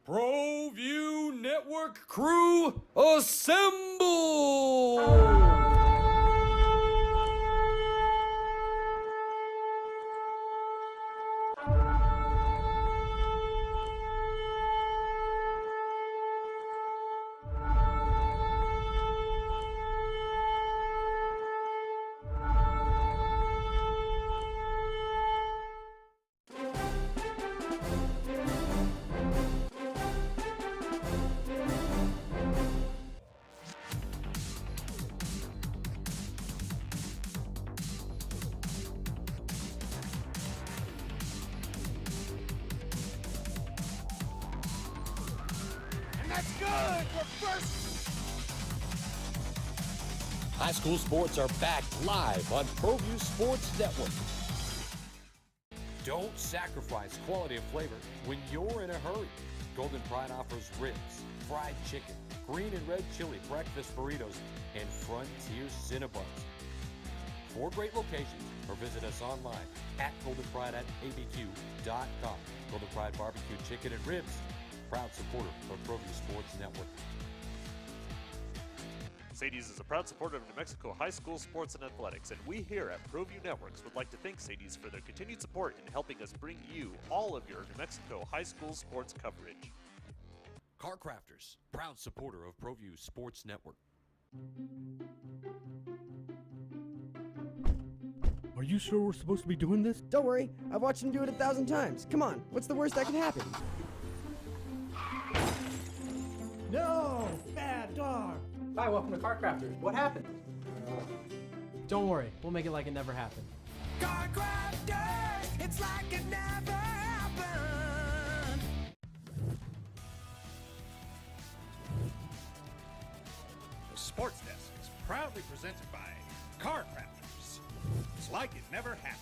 Proview Network crew, assemble! That's good! We're first! High school sports are back live on Proview Sports Network. Don't sacrifice quality and flavor when you're in a hurry. Golden Pride offers ribs, fried chicken, green and red chili, breakfast burritos, and Frontier Cinnabons. 4 great locations, or visit us online at goldenpride@abq.com. Golden Pride Barbecue Chicken and Ribs, proud supporter of Proview Sports Network. Sadie's is a proud supporter of New Mexico high school sports and athletics, and we here at Proview Networks would like to thank Sadie's for their continued support in helping us bring you all of your New Mexico high school sports coverage. Car Crafters, proud supporter of Proview Sports Network. Are you sure we're supposed to be doing this? Don't worry, I've watched him do it 1,000 times. Come on, what's the worst that can happen? No! Bad dog! Hi, welcome to Car Crafters. What happened? Don't worry, we'll make it like it never happened. Car Crafters, it's like it never happened. The Sports Desk is proudly presented by Car Crafters. It's like it never happened.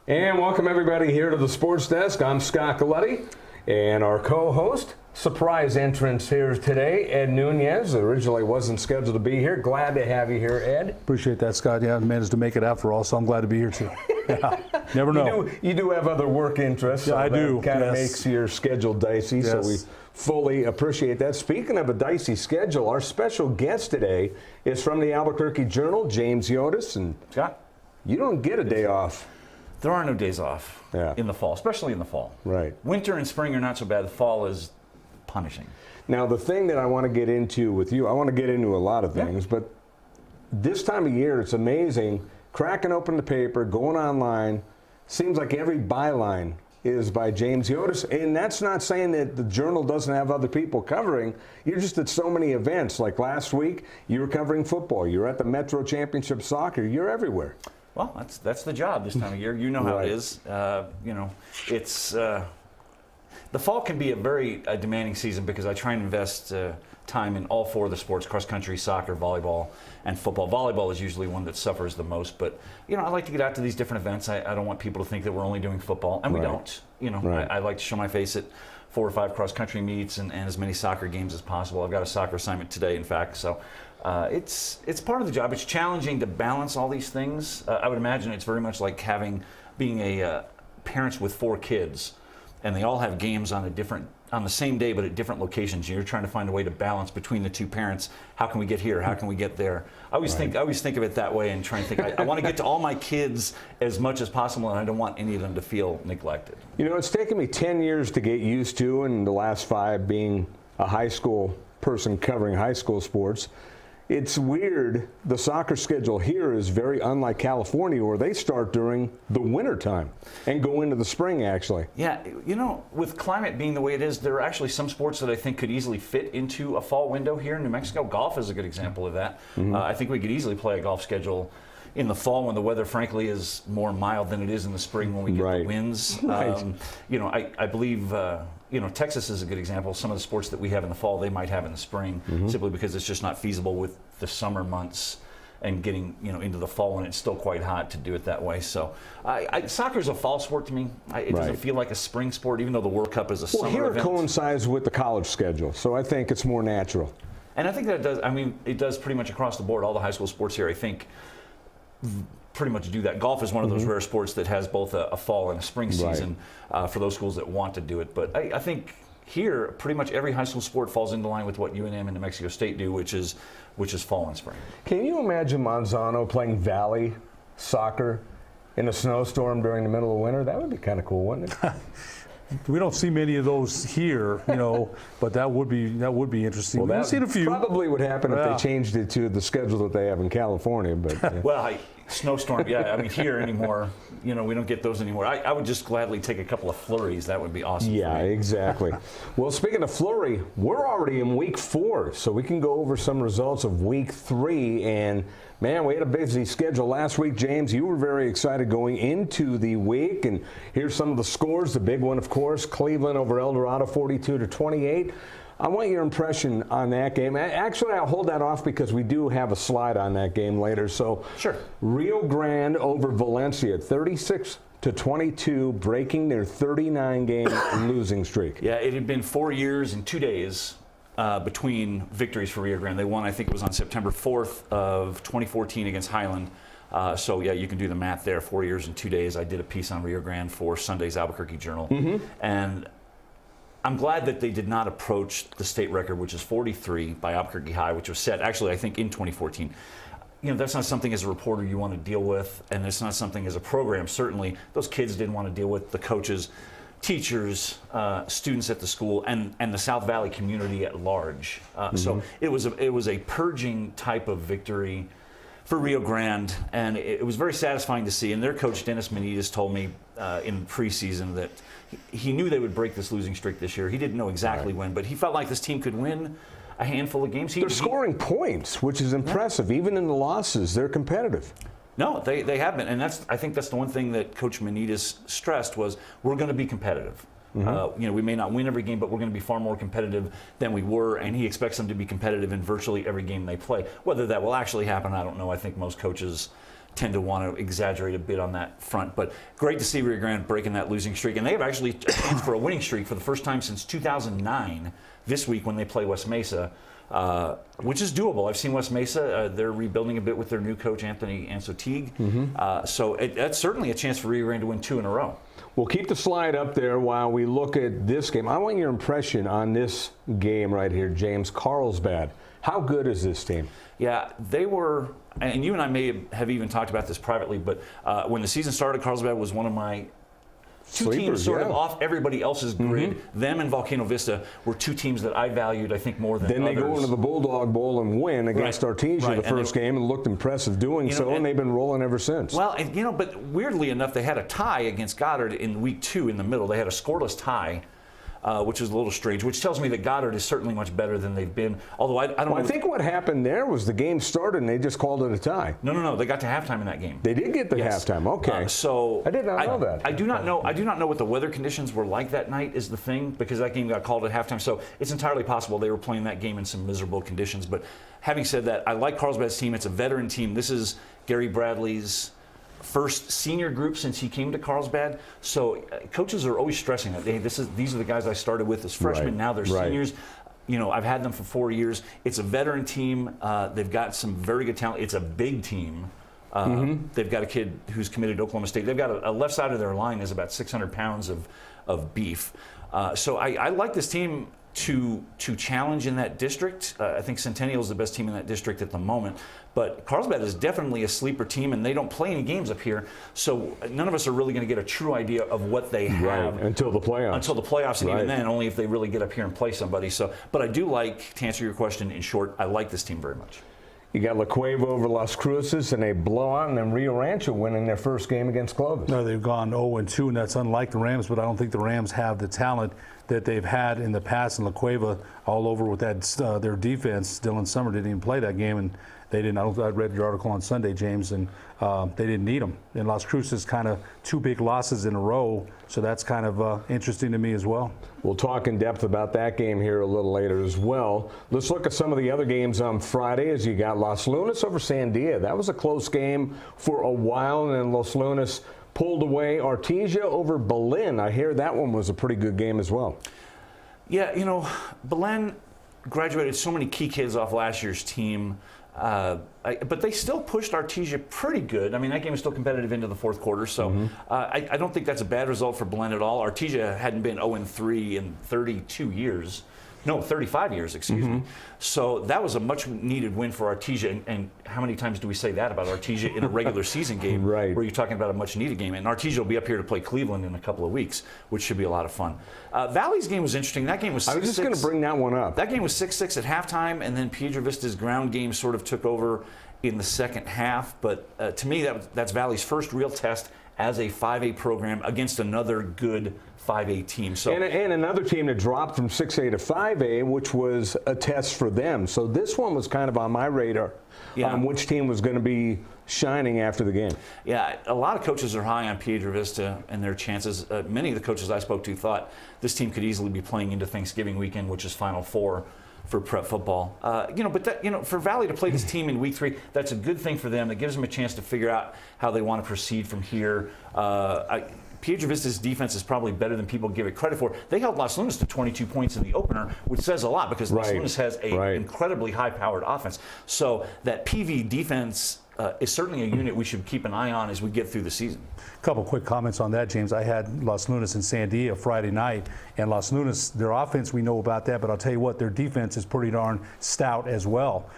And welcome everybody here to the Sports Desk. I'm Scott Galletti, and our co-host, surprise entrance here today, Ed Nunez. Originally wasn't scheduled to be here. Glad to have you here, Ed. Appreciate that, Scott. Yeah, I managed to make it after all, so I'm glad to be here too. Yeah, never know. You do have other work interests. Yeah, so I do. Kind of Yes. makes your schedule dicey, so we fully appreciate that. Speaking of a dicey schedule, our special guest today is from the Albuquerque Journal, James Yotis, and Scott? You don't get a day off. There are no days off in the fall, especially in the fall. Right. Winter and spring are not so bad. The fall is punishing. Now, the thing that I want to get into with you, I want to get into a lot of things, but this time of year, it's amazing. Cracking open the paper, going online, seems like every byline is by James Yotis. And that's not saying that the Journal doesn't have other people covering. You're just at so many events. Like last week, you were covering football. You were at the Metro Championship Soccer. You're everywhere. Well, that's the job this time of year. You know how it is. It's the fall can be a very demanding season because I try and invest time in all 4 of the sports: cross country, soccer, volleyball, and football. Volleyball is usually one that suffers the most, but I like to get out to these different events. I don't want people to think that we're only doing football, and we don't. I like to show my face at 4 or 5 cross country meets and as many soccer games as possible. I've got a soccer assignment today, in fact, so. It's part of the job. It's challenging to balance all these things. I would imagine it's very much like being a parents with 4 kids, and they all have games on the same day but at different locations. You're trying to find a way to balance between the 2 parents. How can we get here? How can we get there? I always think of it that way and try and think. I want to get to all my kids as much as possible, and I don't want any of them to feel neglected. It's taken me 10 years to get used to, and the last 5 being a high school person covering high school sports. It's weird. The soccer schedule here is very unlike California, where they start during the winter time and go into the spring, actually. Yeah, with climate being the way it is, there are actually some sports that I think could easily fit into a fall window here in New Mexico. Golf is a good example of that. I think we could easily play a golf schedule in the fall when the weather, frankly, is more mild than it is in the spring when we get the winds. I believe. Texas is a good example. Some of the sports that we have in the fall, they might have in the spring, simply because it's just not feasible with the summer months and getting into the fall when it's still quite hot to do it that way. So soccer is a fall sport to me. It doesn't feel like a spring sport, even though the World Cup is a summer event. Well, here it coincides with the college schedule, so I think it's more natural. And I think that it does. I mean, it does pretty much across the board. All the high school sports here, I think, pretty much do that. Golf is one of those rare sports that has both a fall and a spring season for those schools that want to do it. But I think here, pretty much every high school sport falls into line with what UNM and New Mexico State do, which is fall and spring. Can you imagine Monzano playing Valley soccer in a snowstorm during the middle of winter? That would be kind of cool, wouldn't it? We don't see many of those here, but that would be interesting. Well, We've seen a few. Probably would happen if they changed it to the schedule that they have in California. But well, snowstorm, I mean, here anymore, we don't get those anymore. I would just gladly take a couple of flurries. That would be awesome. Yeah, exactly. Well, speaking of flurry, we're already in week 4, so we can go over some results of week 3. And man, we had a busy schedule last week. James, you were very excited going into the week, and here's some of the scores. The big one, of course, Cleveland over El Dorado, 42-28. I want your impression on that game. Actually, I'll hold that off because we do have a slide on that game later. So, sure. Rio Grande over Valencia, 36-22, breaking their 39-game losing streak. Yeah, it had been 4 years and 2 days between victories for Rio Grande. They won, I think it was on September 4th of 2014 against Highland. So, yeah, you can do the math there. 4 years and 2 days. I did a piece on Rio Grande for Sunday's Albuquerque Journal. And I'm glad that they did not approach the state record, which is 43 by Albuquerque High, which was set, actually, I think, in 2014. That's not something as a reporter you want to deal with, and it's not something as a program, certainly. Those kids didn't want to deal with, the coaches, teachers, students at the school, and the South Valley community at large. So it was a purging type of victory for Rio Grande, and it was very satisfying to see. And their coach, Dennis Manitas, told me in preseason that he knew they would break this losing streak this year. He didn't know exactly when, but he felt like this team could win a handful of games. They're scoring points, which is impressive. Even in the losses, they're competitive. No, they have been, and I think that's the one thing that Coach Manitas stressed was we're going to be competitive. We may not win every game, but we're going to be far more competitive than we were, and he expects them to be competitive in virtually every game they play. Whether that will actually happen, I don't know. I think most coaches tend to want to exaggerate a bit on that front. But great to see Rio Grande breaking that losing streak. And they have actually a chance for a winning streak for the first time since 2009 this week when they play West Mesa, which is doable. I've seen West Mesa. They're rebuilding a bit with their new coach, Anthony Ansotigue. So that's certainly a chance for Rio Grande to win 2 in a row. We'll keep the slide up there while we look at this game. I want your impression on this game right here, James. Carlsbad. How good is this team? Yeah, they were, and you and I may have even talked about this privately, but when the season started, Carlsbad was one of my two teams sort of off everybody else's grid. Them and Volcano Vista were 2 teams that I valued, I think, more than then others. They go into the Bulldog Bowl and win against Artesia the first game and looked impressive doing so, and they've been rolling ever since. Well, and, but weirdly enough, they had a tie against Goddard in week 2 in the middle. They had a scoreless tie. Which is a little strange, which tells me that Goddard is certainly much better than they've been. Although I don't know. I think what happened there was the game started and they just called it a tie. No. They got to halftime in that game. They did get to halftime. Okay. So I did not know that. I do not know. I do not know what the weather conditions were like that night. Is the thing, because that game got called at halftime. So it's entirely possible they were playing that game in some miserable conditions. But having said that, I like Carlsbad's team. It's a veteran team. This is Gary Bradley's first senior group since he came to Carlsbad. So coaches are always stressing that these are the guys I started with as freshmen. Now they're seniors. I've had them for 4 years. It's a veteran team. They've got some very good talent. It's a big team. They've got a kid who's committed to Oklahoma State. They've got a left side of their line is about 600 pounds of beef. So I like this team to challenge in that district. I think Centennial is the best team in that district at the moment. But Carlsbad is definitely a sleeper team, and they don't play any games up here. So none of us are really going to get a true idea of what they have until the playoffs. And even then, only if they really get up here and play somebody. So, but I do like, to answer your question in short, I like this team very much. You got La Cueva over Las Cruces and a blowout, and then Rio Rancho winning their first game against Clovis. No, they've gone 0-2, and that's unlike the Rams, but I don't think the Rams have the talent that they've had in the past. And La Cueva all over with that their defense. Dylan Summer didn't even play that game, and they didn't. I read your article on Sunday, James, and they didn't need them. And Las Cruces kind of 2 big losses in a row, so that's kind of interesting to me as well. We'll talk in depth about that game here a little later as well. Let's look at some of the other games on Friday as you got Los Lunas over Sandia. That was a close game for a while, and then Los Lunas pulled away. Artesia over Belen. I hear that one was a pretty good game as well. Yeah, you know, Belen graduated so many key kids off last year's team, but they still pushed Artesia pretty good. I mean, that game was still competitive into the fourth quarter, so I don't think that's a bad result for Belen at all. Artesia hadn't been 0-3 in 32 years. No, 35 years, excuse me. So that was a much-needed win for Artesia. And how many times do we say that about Artesia in a regular season game where you're talking about a much-needed game? And Artesia will be up here to play Cleveland in a couple of weeks, which should be a lot of fun. Valley's game was interesting. That game was 6-6. I was just going to bring that one up. That game was 6-6 at halftime, and then Piedra Vista's ground game sort of took over in the second half. But to me, that's Valley's first real test as a 5A program against another good 5A team. So and another team that dropped from 6A to 5A, which was a test for them. So this one was kind of on my radar on which team was going to be shining after the game. Yeah, a lot of coaches are high on Piedra Vista and their chances. Many of the coaches I spoke to thought this team could easily be playing into Thanksgiving weekend, which is Final Four for prep football. For Valley to play this team in week 3, that's a good thing for them. It gives them a chance to figure out how they want to proceed from here. Piedra Vista's defense is probably better than people give it credit for. They held Los Lunas to 22 points in the opener, which says a lot because Los Lunas has an incredibly high-powered offense. So that PV defense is certainly a unit we should keep an eye on as we get through the season. A couple quick comments on that, James. I had Los Lunas and Sandia Friday night, and Los Lunas, their offense, we know about that, but I'll tell you what, their defense is pretty darn stout as well.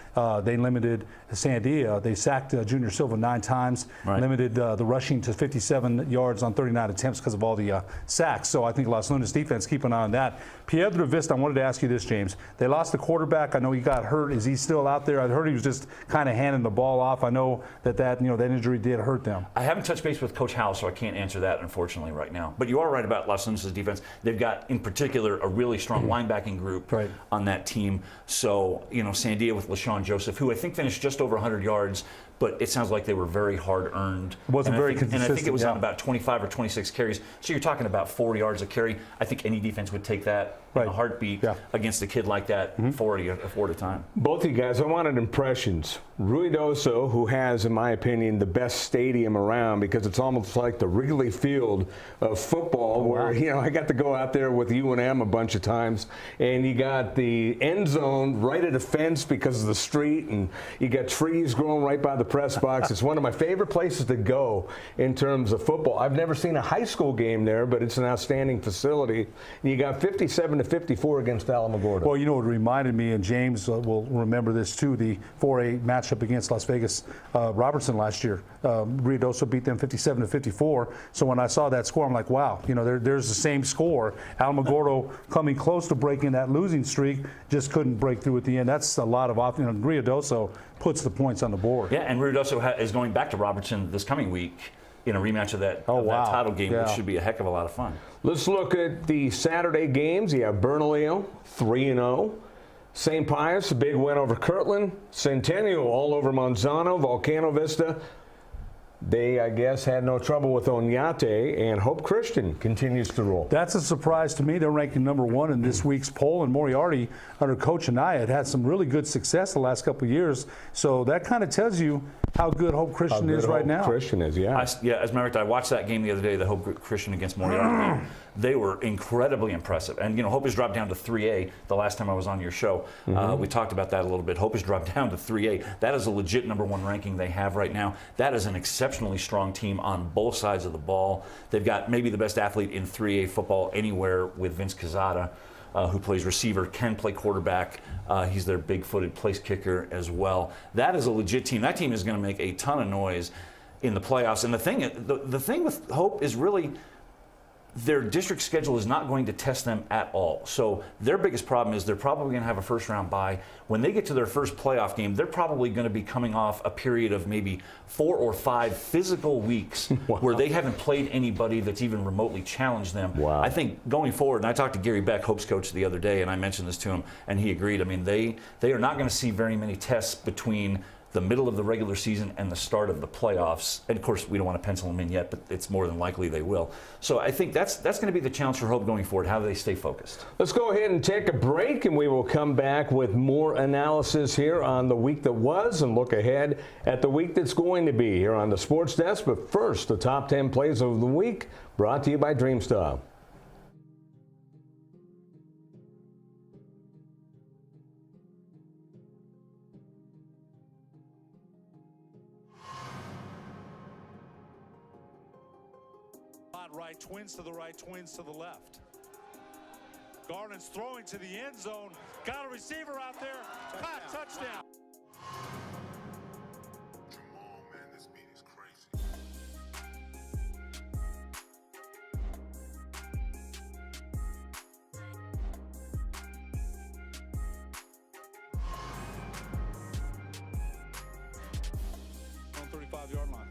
They limited Sandia. They sacked Junior Silva 9 times, limited the rushing to 57 yards on 39 attempts because of all the sacks. So I think Los Lunas defense, keep an eye on that. Piedra Vista, I wanted to ask you this, James. They lost the quarterback. I know he got hurt. Is he still out there? I heard he was just kind of handing the ball off. I know that injury did hurt them. I haven't touched base with Coach Howell, so I can't answer that, unfortunately, right now. But you are right about Los Lunas' defense. They've got, in particular, a really strong linebacking group on that team. So, Sandia with LaShawn Joseph, who I think finished just over 100 yards, but it sounds like they were very hard-earned. Wasn't very consistent. And I think it was on about 25 or 26 carries. So you're talking about 4 yards a carry. I think any defense would take that in a heartbeat against a kid like that 4 at a time. Both of you guys, I wanted impressions. Ruidoso, who has, in my opinion, the best stadium around because it's almost like the Wrigley Field of football where, I got to go out there with UNM a bunch of times, and you got the end zone right at a fence because of the street, and you got trees growing right by the press box. It's one of my favorite places to go in terms of football. I've never seen a high school game there, but it's an outstanding facility. And you got 57-54 against Alamogordo. Well, it reminded me, and James will remember this too, the 4A matchup against Las Vegas Robertson last year. Ruidoso beat them 57-54. So when I saw that score, I'm like, wow, there's the same score. Alamogordo coming close to breaking that losing streak, just couldn't break through at the end. That's a lot of offense. Ruidoso puts the points on the board. Yeah, and Ruidoso is going back to Robertson this coming week in a rematch of that title game, which should be a heck of a lot of fun. Let's look at the Saturday games. You have Bernalillo, 3-0. St. Pius, a big win over Kirtland. Centennial all over Monzano. Volcano Vista, they, I guess, had no trouble with Oñate, and Hope Christian continues to roll. That's a surprise to me. They're ranking #1 in this week's poll, and Moriarty, under Coach Anaya, had some really good success the last couple of years. So that kind of tells you how good Hope Christian is right now. Christian is, as a matter of fact, I watched that game the other day, the Hope Christian against Moriarty game. They were incredibly impressive. And, Hope has dropped down to 3A the last time I was on your show. We talked about that a little bit. Hope has dropped down to 3A. That is a legit #1 ranking they have right now. That is an exceptionally strong team on both sides of the ball. They've got maybe the best athlete in 3A football anywhere with Vince Quezada, who plays receiver, can play quarterback. He's their big-footed place kicker as well. That is a legit team. That team is going to make a ton of noise in the playoffs. And the thing with Hope is really their district schedule is not going to test them at all. So their biggest problem is they're probably going to have a first-round bye. When they get to their first playoff game, they're probably going to be coming off a period of maybe 4 or 5 physical weeks where they haven't played anybody that's even remotely challenged them. I think going forward, and I talked to Gary Beck, Hope's coach, the other day, and I mentioned this to him, and he agreed. I mean, they are not going to see very many tests between the middle of the regular season and the start of the playoffs. And of course, we don't want to pencil them in yet, but it's more than likely they will. So I think that's going to be the challenge for Hope going forward. How do they stay focused? Let's go ahead and take a break, and we will come back with more analysis here on the week that was and look ahead at the week that's going to be here on the Sports Desk. But first, the top 10 plays of the week brought to you by DreamStar. Right, twins to the right, twins to the left. Garland's throwing to the end zone. Got a receiver out there. Caught, touchdown. Jamal, man, this beat is crazy. On 35-yard line.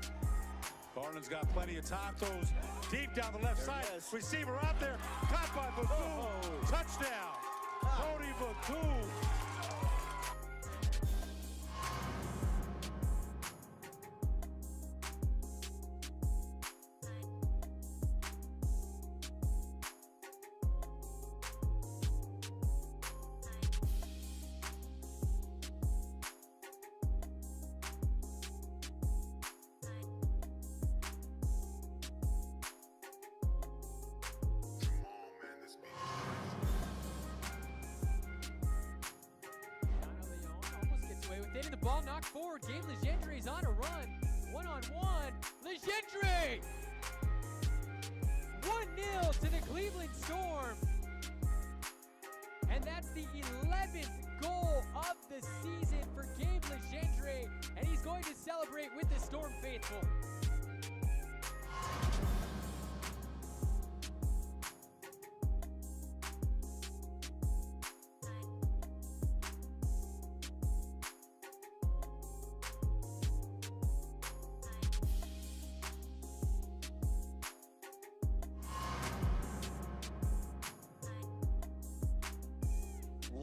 Garland's got plenty of time. Throws deep down the left side. Receiver out there. Caught by Batum. Touchdown. Cody Batum. Getting the ball knocked forward. Gabe Legendre is on a run. One-on-one. Legendre! 1-0 to the Cleveland Storm. And that's the 11th goal of the season for Gabe Legendre. And he's going to celebrate with the Storm faithful.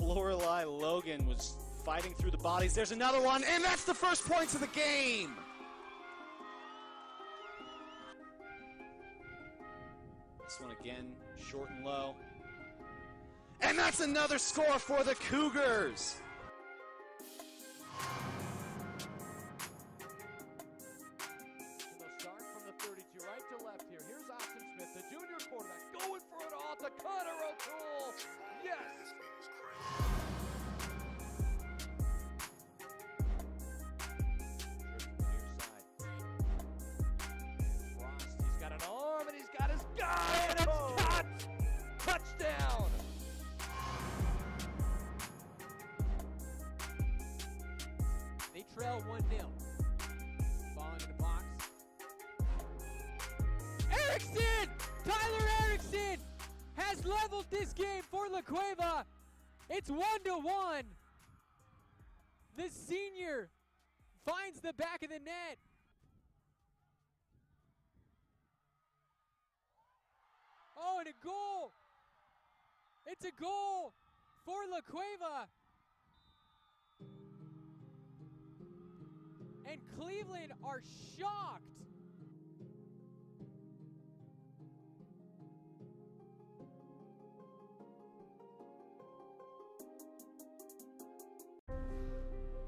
Lorelei Logan was fighting through the bodies. There's another one, and that's the first points of the game. This one again, short and low. And that's another score for the Cougars. They'll start from the 32 right to left here. Here's Austin Smith, the junior quarterback, going for it all to Connor O'Toole. Yes! He's got an arm and he's got his guy, and it's caught! Touchdown! They trail 1-0. Ball into the box. Erickson! Tyler Erickson has leveled this game for La Cueva. It's 1-1. The senior finds the back of the net. Oh, and a goal. It's a goal for La Cueva. And Cleveland are shocked.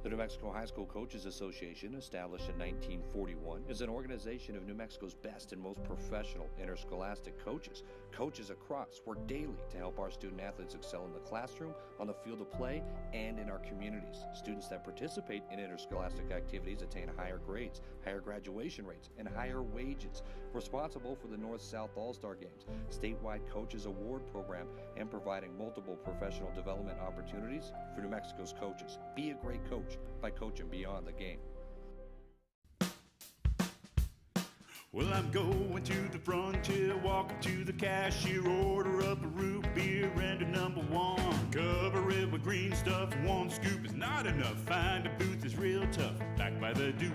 The New Mexico High School Coaches Association, established in 1941, is an organization of New Mexico's best and most professional interscholastic coaches. Coaches across work daily to help our student athletes excel in the classroom, on the field of play, and in our communities. Students that participate in interscholastic activities attain higher grades, higher graduation rates, and higher wages. Responsible for the North-South All-Star Games, statewide Coaches Award Program, and providing multiple professional development opportunities for New Mexico's coaches. Be a great coach by coaching beyond the game. Well, I'm going to the frontier, walking to the cashier, order up a root beer and a number one. Cover it with green stuff, one scoop is not enough. Find a booth that's real tough, back by the Duke.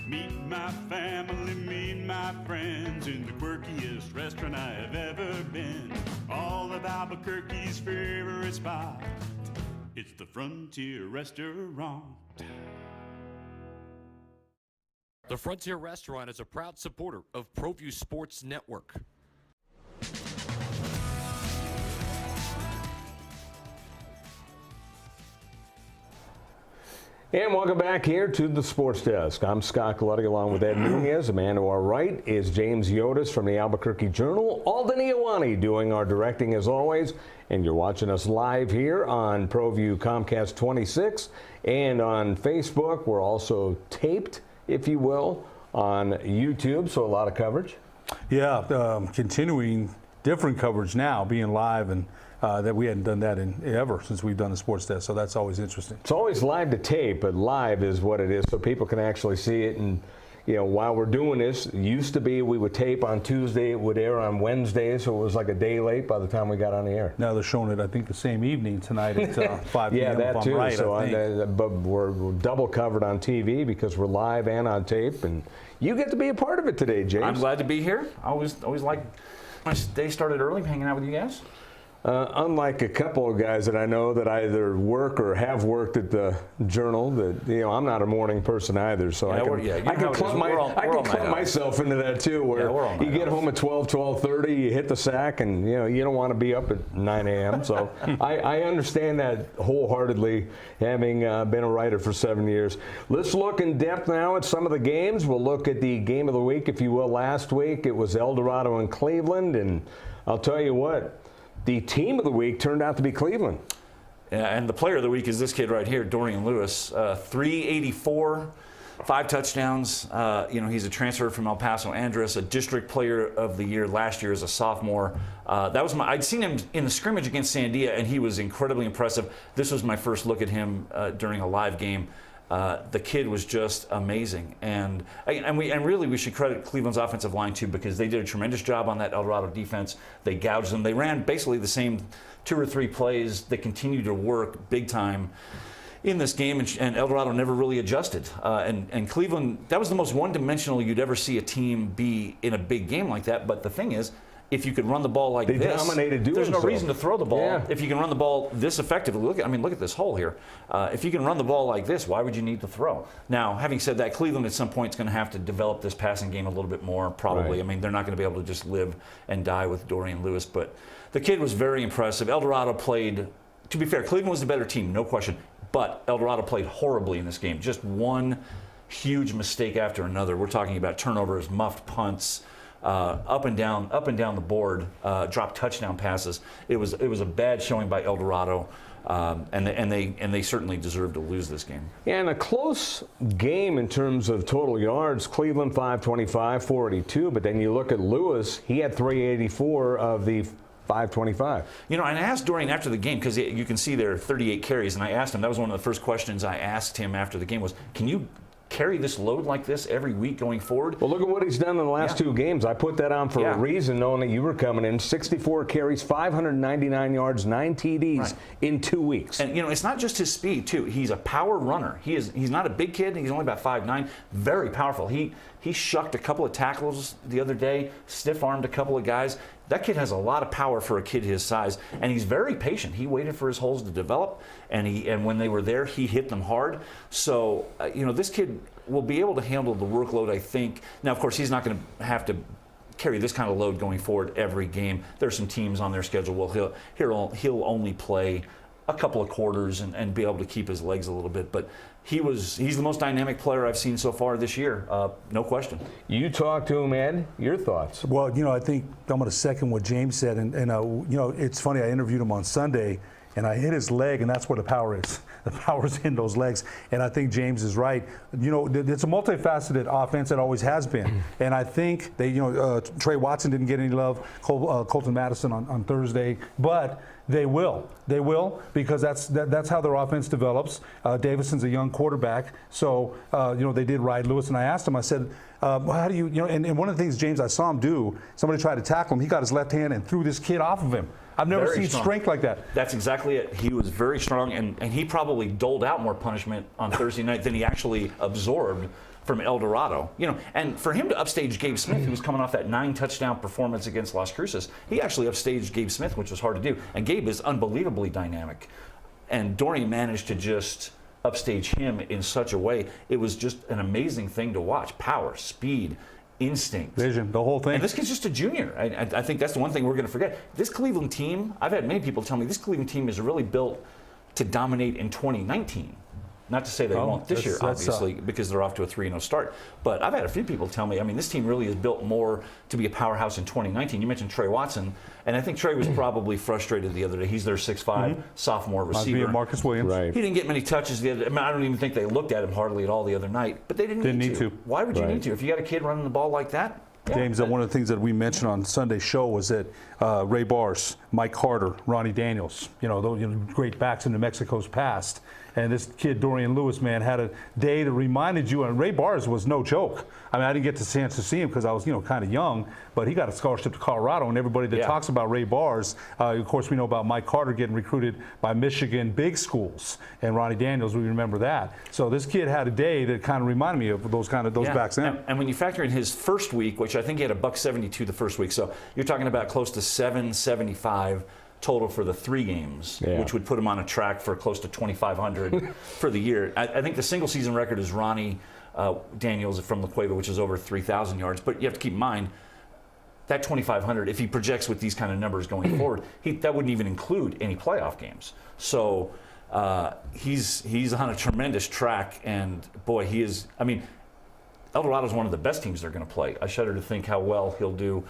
Meet my family, meet my friends in the quirkiest restaurant I have ever been. All of Albuquerque's favorite spot, it's the Frontier Restaurant. The Frontier Restaurant is a proud supporter of Proview Sports Network. And welcome back here to the Sports Desk. I'm Scott Galletti along with Ed Nunez. The man to our right is James Yotis from the Albuquerque Journal. Alden Iowani doing our directing as always. And you're watching us live here on ProView Comcast 26 and on Facebook. We're also taped, if you will, on YouTube, so a lot of coverage. Yeah, continuing different coverage now, being live, and that we hadn't done that in ever since we've done the Sports Desk, so that's always interesting. It's always live to tape, but live is what it is, so people can actually see it. And you know, while we're doing this, it used to be we would tape on Tuesday, it would air on Wednesday, so it was like a day late by the time we got on the air. Now they're showing it, I think, the same evening tonight at 5 p.m. Yeah, that if too. I'm right, So but we're double covered on TV because we're live and on tape, and you get to be a part of it today, James. I'm glad to be here. I always like my day started early, hanging out with you guys. Unlike a couple of guys that I know that either work or have worked at the Journal, that I'm not a morning person either, so I can clump myself into that too. Where you get home at 12:30, you hit the sack, and you don't want to be up at 9 a.m. So I understand that wholeheartedly, having been a writer for 7 years. Let's look in depth now at some of the games. We'll look at the game of the week, if you will. Last week it was El Dorado and Cleveland, and I'll tell you what. The team of the week turned out to be Cleveland. Yeah, and the player of the week is this kid right here, Dorian Lewis. 384, 5 touchdowns. He's a transfer from El Paso Andrés, a district player of the year last year as a sophomore. I'd seen him in the scrimmage against Sandia, and he was incredibly impressive. This was my first look at him during a live game. The kid was just amazing, and really we should credit Cleveland's offensive line too, because they did a tremendous job on that El Dorado defense. They gouged them. They ran basically the same 2 or 3 plays. They continued to work big time in this game, and El Dorado never really adjusted. And Cleveland, that was the most one-dimensional you'd ever see a team be in a big game like that. But the thing is, if you could run the ball like this, there's no reason to throw the ball. Yeah. If you can run the ball this effectively, look at this hole here. If you can run the ball like this, why would you need to throw? Now, having said that, Cleveland at some point is going to have to develop this passing game a little bit more, probably. Right. I mean, they're not going to be able to just live and die with Dorian Lewis, but the kid was very impressive. El Dorado played, to be fair, Cleveland was the better team, no question, but El Dorado played horribly in this game. Just one huge mistake after another. We're talking about turnovers, muffed punts, up and down the board, dropped touchdown passes. It was a bad showing by El Dorado, and they certainly deserved to lose this game. Yeah, and a close game in terms of total yards. Cleveland 525, 482, but then you look at Lewis, he had 384 of the 525. And I asked Dorian after the game, because you can see there are 38 carries, and I asked him, that was one of the first questions I asked him after the game was, can you carry this load like this every week going forward? Well, look at what he's done in the last 2 games. I put that on for a reason, knowing that you were coming in. 64 carries, 599 yards, 9 TDs in 2 weeks. And it's not just his speed too. He's a power runner. He's not a big kid. He's only about 5'9", very powerful. He shucked a couple of tackles the other day, stiff-armed a couple of guys. That kid has a lot of power for a kid his size, and he's very patient. He waited for his holes to develop, and when they were there, he hit them hard. So, this kid will be able to handle the workload, I think. Now, of course, he's not going to have to carry this kind of load going forward every game. There's some teams on their schedule where he'll only play a couple of quarters and be able to keep his legs a little bit, but he's the most dynamic player I've seen so far this year, no question. You talked to him, Ed. Your thoughts? Well, I think I'm going to second what James said, and it's funny. I interviewed him on Sunday, and I hit his leg, and that's where the power is. The power's in those legs, and I think James is right. It's a multifaceted offense. It always has been, and I think they, Trey Watson didn't get any love. Colton Madison on Thursday, but they will, because that's how their offense develops. Davison's a young quarterback, so they did ride Lewis, and I asked him. I said, how do you, and one of the things, James, I saw him do. Somebody tried to tackle him. He got his left hand and threw this kid off of him. I've never seen strength like that. That's exactly it. He was very strong, and he probably doled out more punishment on Thursday night than he actually absorbed from El Dorado. And for him to upstage Gabe Smith, who was coming off that 9-touchdown performance against Las Cruces, he actually upstaged Gabe Smith, which was hard to do. And Gabe is unbelievably dynamic. And Dorian managed to just upstage him in such a way. It was just an amazing thing to watch. Power, speed, instinct, vision, the whole thing. And this kid's just a junior. I think that's the one thing we're going to forget. This Cleveland team, I've had many people tell me this Cleveland team is really built to dominate in 2019. Not to say they won't this year, obviously, because they're off to a 3-0 start. But I've had a few people tell me, I mean, this team really is built more to be a powerhouse in 2019. You mentioned Trey Watson, and I think Trey was probably frustrated the other day. He's their 6'5" sophomore receiver. Marcus Williams. Right. He didn't get many touches the other. I mean, I don't even think they looked at him hardly at all the other night. But they didn't need to. Why would you need to? If you got a kid running the ball like that. James, one of the things that we mentioned on Sunday's show was that Ray Bars, Mike Carter, Ronnie Daniels, those great backs in New Mexico's past. And this kid, Dorian Lewis, man, had a day that reminded you, and Ray Bars was no joke. I mean, I didn't get the chance to see him because I was, kind of young, but he got a scholarship to Colorado, and everybody that talks about Ray Bars, of course, we know about Mike Carter getting recruited by Michigan big schools, and Ronnie Daniels, we remember that. So this kid had a day that kind of reminded me of those backs then. And when you factor in his first week, which I think he had $172 the first week, so you're talking about close to $775 total for the 3 games, which would put him on a track for close to 2,500 for the year. I think the single season record is Ronnie Daniels from La Cueva, which is over 3,000 yards. But you have to keep in mind that 2,500, if he projects with these kind of numbers going forward, that wouldn't even include any playoff games. So he's on a tremendous track, and boy, he is. I mean, El Dorado is one of the best teams they're going to play. I shudder to think how well he'll do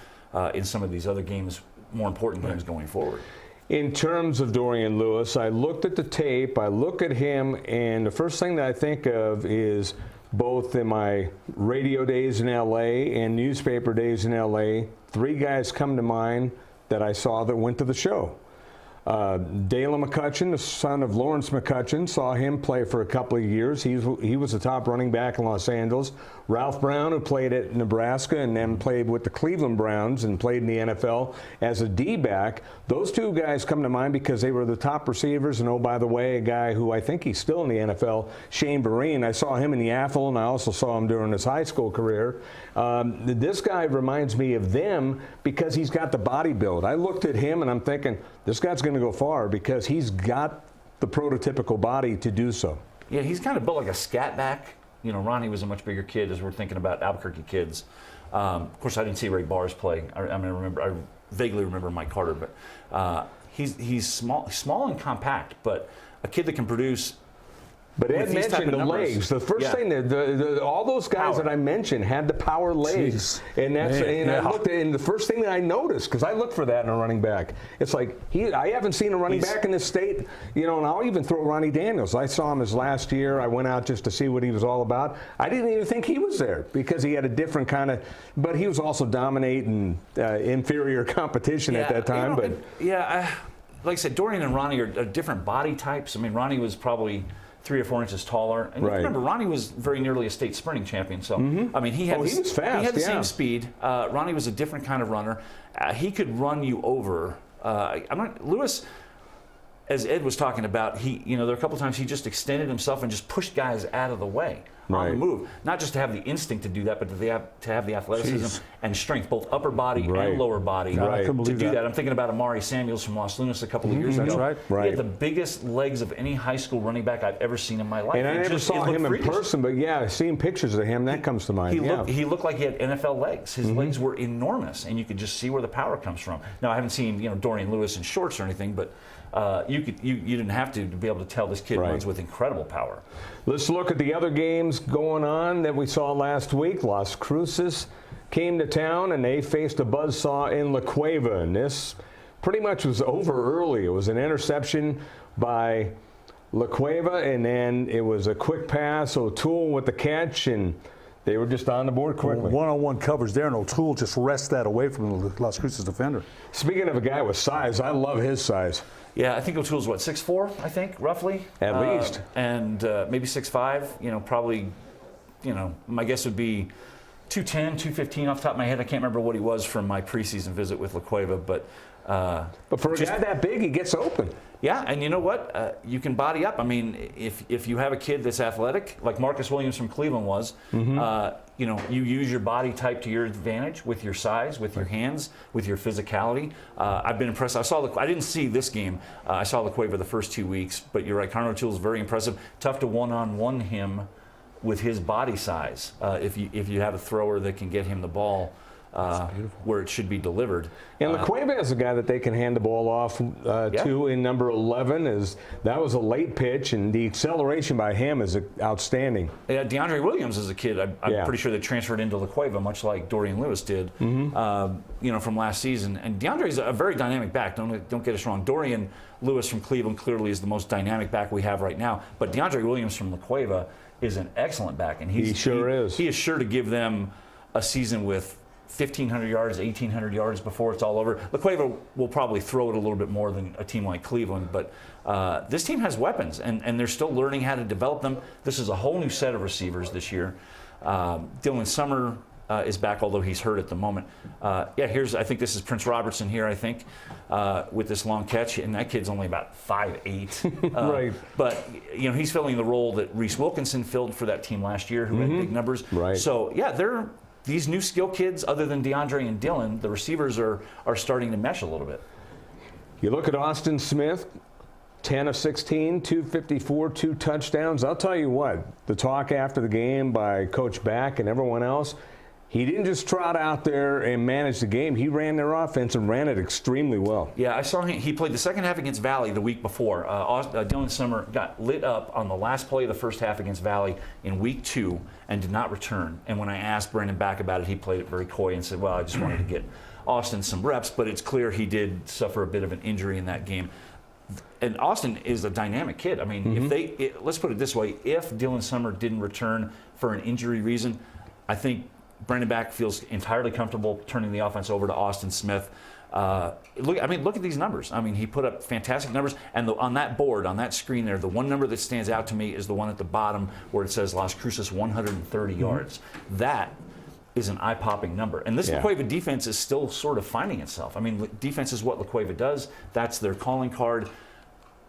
in some of these other games, more important games going forward. In terms of Dorian Lewis, I looked at the tape, I look at him, and the first thing that I think of is both in my radio days in LA and newspaper days in LA, 3 guys come to mind that I saw that went to the show. Dalen McCutcheon, the son of Lawrence McCutcheon, saw him play for a couple of years. He was the top running back in Los Angeles. Ralph Brown, who played at Nebraska and then played with the Cleveland Browns and played in the NFL as a D-back. Those 2 guys come to mind because they were the top receivers. And, oh, by the way, a guy who I think he's still in the NFL, Shane Vereen. I saw him in the AFL, and I also saw him during his high school career. This guy reminds me of them because he's got the body build. I looked at him, and I'm thinking, this guy's going to go far because he's got the prototypical body to do so. Yeah, he's kind of built like a scat back. Ronnie was a much bigger kid as we're thinking about Albuquerque kids. Of course, I didn't see Ray Bars play. I vaguely remember Mike Carter, but he's small and compact, but a kid that can produce. But Ed mentioned the legs. The first thing that all those guys that I mentioned had the power legs, and I looked at, and the first thing that I noticed, because I look for that in a running back, it's like I haven't seen a running back in this state, and I'll even throw Ronnie Daniels. I saw him his last year. I went out just to see what he was all about. I didn't even think he was there because he had a different kind of, but he was also dominating inferior competition at that time. Like I said, Dorian and Ronnie are different body types. I mean, Ronnie was probably 3 or 4 inches taller. And remember, Ronnie was very nearly a state sprinting champion. So, I mean, he was fast. He had the same speed. Ronnie was a different kind of runner. He could run you over. Lewis, as Ed was talking about, there were a couple times he just extended himself and just pushed guys out of the way on the move. Not just to have the instinct to do that, but to have the athleticism and strength, both upper body and lower body, to do that. I'm thinking about Amari Samuels from Los Lunas a couple of years ago. He had the biggest legs of any high school running back I've ever seen in my life. And I never saw him in person, but seeing pictures of him, that comes to mind. He looked like he had NFL legs. His legs were enormous, and you could just see where the power comes from. Now, I haven't seen Dorian Lewis in shorts or anything, but you didn't have to be able to tell this kid runs with incredible power. Let's look at the other games going on that we saw last week. Las Cruces came to town, and they faced a buzzsaw in La Cueva, and this pretty much was over early. It was an interception by La Cueva, and then it was a quick pass. O'Toole with the catch, and they were just on the board quickly. One-on-one coverage there, and O'Toole just wrests that away from the Las Cruces defender. Speaking of a guy with size, I love his size. Yeah, I think O'Toole's 6'4", I think, roughly. At least. And maybe 6'5", probably, my guess would be 210, 215 off the top of my head. I can't remember what he was from my preseason visit with La Cueva, but for a guy that big, he gets open. Yeah, and you know what? You can body up. I mean, if you have a kid that's athletic, like Marcus Williams from Cleveland was, you use your body type to your advantage with your size, with your hands, with your physicality. I've been impressed. I didn't see this game. I saw LaCueva the first 2 weeks, but you're right. Connor O'Toole is very impressive. Tough to one-on-one him with his body size. If you have a thrower that can get him the ball where it should be delivered. And LaCueva is a guy that they can hand the ball off to in number 11. That was a late pitch, and the acceleration by him is outstanding. Yeah, DeAndre Williams is a kid. I'm pretty sure that transferred into LaCueva, much like Dorian Lewis did, from last season. And DeAndre's a very dynamic back. Don't get us wrong. Dorian Lewis from Cleveland clearly is the most dynamic back we have right now. But DeAndre Williams from LaCueva is an excellent back, and he sure is. He is sure to give them a season with 1,500 yards, 1,800 yards before it's all over. LaCueva will probably throw it a little bit more than a team like Cleveland, but this team has weapons, and they're still learning how to develop them. This is a whole new set of receivers this year. Dylan Summer is back, although he's hurt at the moment. I think this is Prince Robertson here, I think, with this long catch, and that kid's only about 5'8". Right. But, he's filling the role that Reese Wilkinson filled for that team last year, who had big numbers. Right. So, these new skill kids, other than DeAndre and Dylan, the receivers are starting to mesh a little bit. You look at Austin Smith, 10 of 16, 254, 2 touchdowns. I'll tell you what, the talk after the game by Coach Back and everyone else, he didn't just trot out there and manage the game. He ran their offense and ran it extremely well. Yeah, I saw him. He played the second half against Valley the week before. Dylan Summer got lit up on the last play of the first half against Valley in week 2 and did not return. And when I asked Brandon Back about it, he played it very coy and said, well, I just wanted to get Austin some reps. But it's clear he did suffer a bit of an injury in that game. And Austin is a dynamic kid. I mean, let's put it this way. If Dylan Summer didn't return for an injury reason, I think Brandon Back feels entirely comfortable turning the offense over to Austin Smith. Look at these numbers. I mean, he put up fantastic numbers. And on that board, on that screen there, the one number that stands out to me is the one at the bottom where it says Las Cruces 130 yards. That is an eye-popping number. And this LaCueva defense is still sort of finding itself. I mean, defense is what LaCueva does. That's their calling card.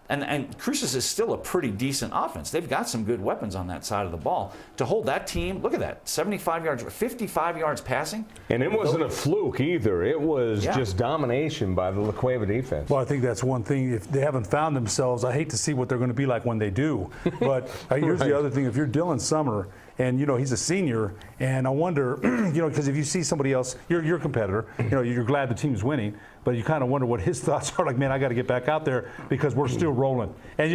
And Cruces is still a pretty decent offense. They've got some good weapons on that side of the ball. To hold that team, look at that, 75 yards, 55 yards passing. And it wasn't a fluke either. It was just domination by the LaCueva defense. Well, I think that's one thing. If they haven't found themselves, I hate to see what they're going to be like when they do. But here's the other thing. If you're Dylan Summer, and, he's a senior, and I wonder, because if you see somebody else, your competitor, you're glad the team's winning, but you kind of wonder what his thoughts are. Like, man, I got to get back out there because we're still rolling. And,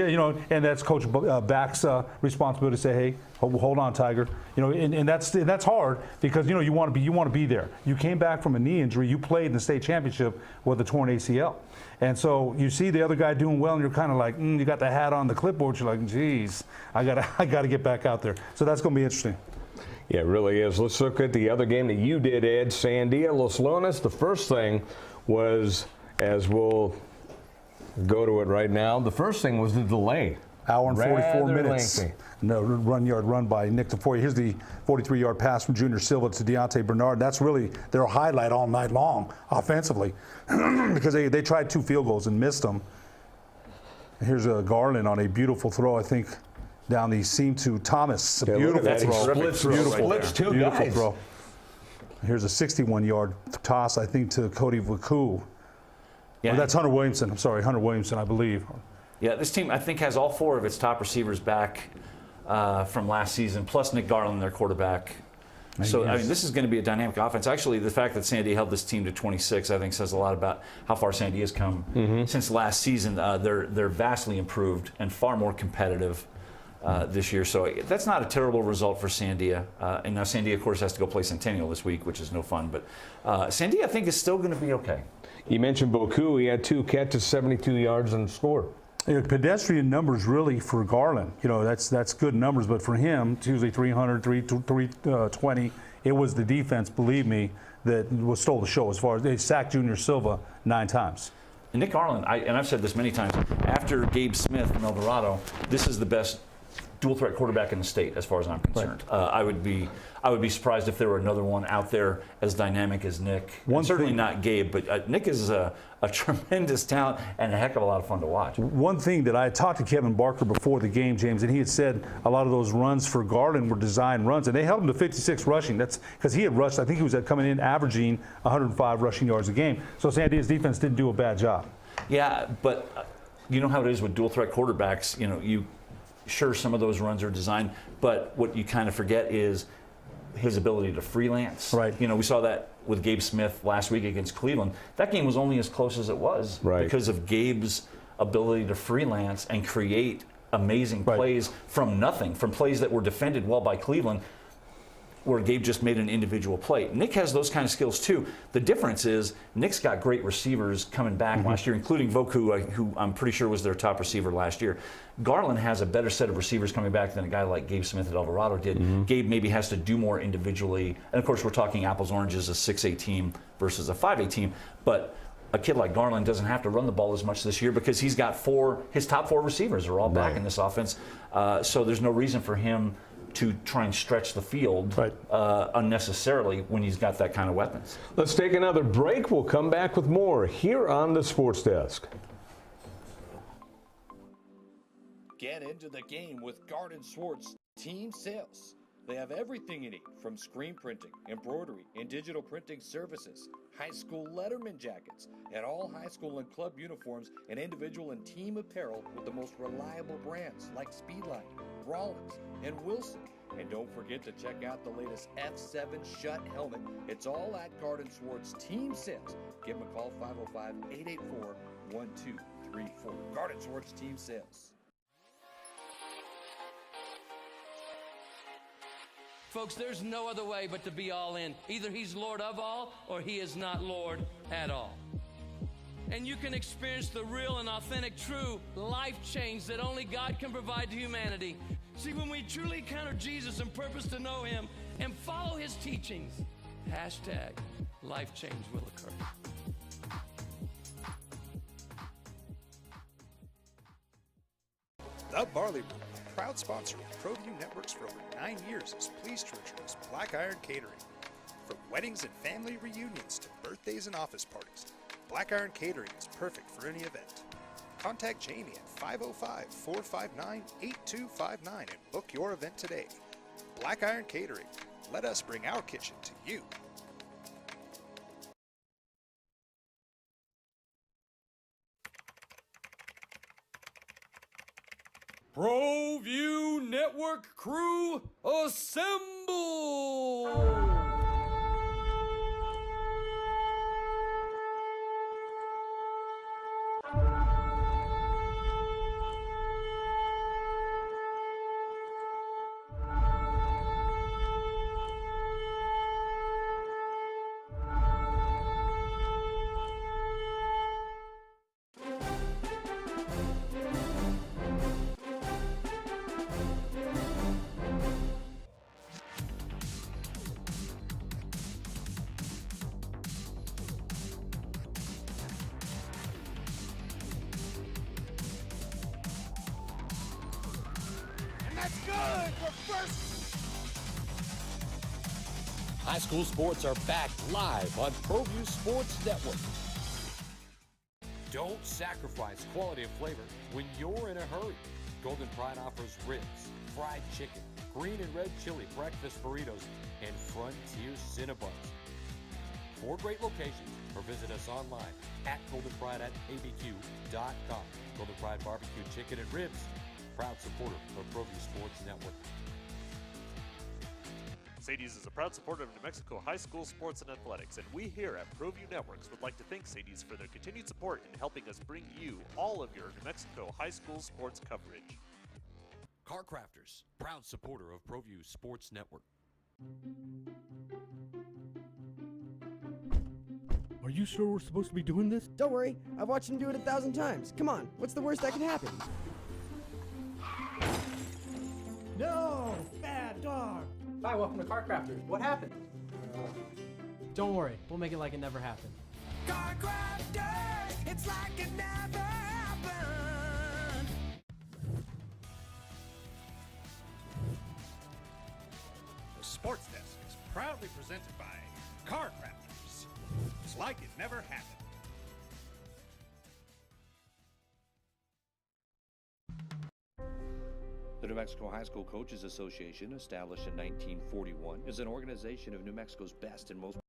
and that's Coach Back's responsibility to say, hey, hold on, Tiger. And that's hard because, you want to be there. You came back from a knee injury. You played in the state championship with a torn ACL. And so you see the other guy doing well, and you're kind of like, you got the hat on the clipboard. You're like, geez, I gotta get back out there. So that's going to be interesting. Yeah, it really is. Let's look at the other game that you did, Ed. Sandia, Los Lunas. The first thing was, as we'll go to it right now, the first thing was the delay. Hour and 44 minutes. Lengthy. No run by Nick DeFoy. Here's the 43-yard pass from Junior Silva to Deontay Bernard. That's really their highlight all night long offensively because they tried 2 field goals and missed them. And here's a Garland on a beautiful throw, I think, down the seam to Thomas. A beautiful throw. Splits two guys. Throw. Here's a 61-yard toss, I think, to Cody Vaku. Yeah. Oh, that's Hunter Williamson. I'm sorry, Hunter Williamson, I believe. Yeah, this team, I think, has all 4 of its top receivers back from last season, plus Nick Garland, their quarterback. So, this is going to be a dynamic offense. Actually, the fact that Sandia held this team to 26, I think, says a lot about how far Sandia has come since last season. They're vastly improved and far more competitive this year. So that's not a terrible result for Sandia. And now Sandia, of course, has to go play Centennial this week, which is no fun. But Sandia, I think, is still going to be okay. You mentioned Boku. He had 2 catches, 72 yards, and scored. Pedestrian numbers really for Garland. That's good numbers, but for him, it's usually 300, 320. It was the defense, believe me, that stole the show as far as they sacked Junior Silva 9 times. And Nick Garland, and I've said this many times, after Gabe Smith from El Dorado, this is the best dual threat quarterback in the state, as far as I'm concerned. I would be surprised if there were another one out there as dynamic as Nick. Certainly not Gabe, but Nick is a tremendous talent and a heck of a lot of fun to watch. One thing that I talked to Kevin Barker before the game, James, and he had said a lot of those runs for Garland were designed runs, and they held him to 56 rushing. That's because he had rushed. I think he was coming in averaging 105 rushing yards a game. So Sandia's defense didn't do a bad job. Yeah, but you know how it is with dual threat quarterbacks. Sure, some of those runs are designed, but what you kind of forget is his ability to freelance. Right. We saw that with Gabe Smith last week against Cleveland. That game was only as close as it was because of Gabe's ability to freelance and create amazing plays from nothing, from plays that were defended well by Cleveland, where Gabe just made an individual play. Nick has those kind of skills too. The difference is Nick's got great receivers coming back last year, including Voku, who I'm pretty sure was their top receiver last year. Garland has a better set of receivers coming back than a guy like Gabe Smith at Alvarado did. Gabe maybe has to do more individually. And of course, we're talking apples, oranges, a 6A team versus a 5A team. But a kid like Garland doesn't have to run the ball as much this year because he's got his top four receivers are all back in this offense. So there's no reason for him to try and stretch the field unnecessarily when he's got that kind of weapons. Let's take another break. We'll come back with more here on the Sports Desk. Get into the game with Garden Swartz Team Sales. They have everything you need, from screen printing, embroidery, and digital printing services, high school letterman jackets, and all high school and club uniforms, and individual and team apparel with the most reliable brands like Speedline, Rollins, and Wilson. And don't forget to check out the latest F7 Shut helmet. It's all at Garden Swartz Team Sales. Give them a call, 505-884-1234. Garden Swartz Team Sales. Folks, there's no other way but to be all in. Either he's Lord of all or he is not Lord at all. And you can experience the real and authentic, true life change that only God can provide to humanity. See, when we truly encounter Jesus and purpose to know him and follow his teachings, #life change will occur. The Barley Room, a proud sponsor of Proview Networks for over 9 years, is pleased to introduce Black Iron Catering. From weddings and family reunions to birthdays and office parties, Black Iron Catering is perfect for any event. Contact Jamie at 505-459-8259 and book your event today. Black Iron Catering. Let us bring our kitchen to you. Proview Network crew, assemble! That's good. We're first. High school sports are back live on Proview Sports Network. Don't sacrifice quality and flavor when you're in a hurry. Golden Pride offers ribs, fried chicken, green and red chili breakfast burritos, and Frontier Cinnabons. 4 great locations, or visit us online at goldenpride@abq.com. Golden Pride Barbecue Chicken and Ribs, proud supporter of Proview Sports Network. Sadie's is a proud supporter of New Mexico high school sports and athletics, and we here at Proview Networks would like to thank Sadie's for their continued support in helping us bring you all of your New Mexico high school sports coverage. Car Crafters, proud supporter of Proview Sports Network. Are you sure we're supposed to be doing this? Don't worry, I've watched him do it 1,000 times. Come on, what's the worst that could happen? No! Bad dog! Hi, welcome to Car Crafters. What happened? Don't worry, we'll make it like it never happened. Car Crafters, it's like it never happened. Sports Desk is proudly presented by Car Crafters. It's like it never happened. The New Mexico High School Coaches Association, established in 1941, is an organization of New Mexico's best and most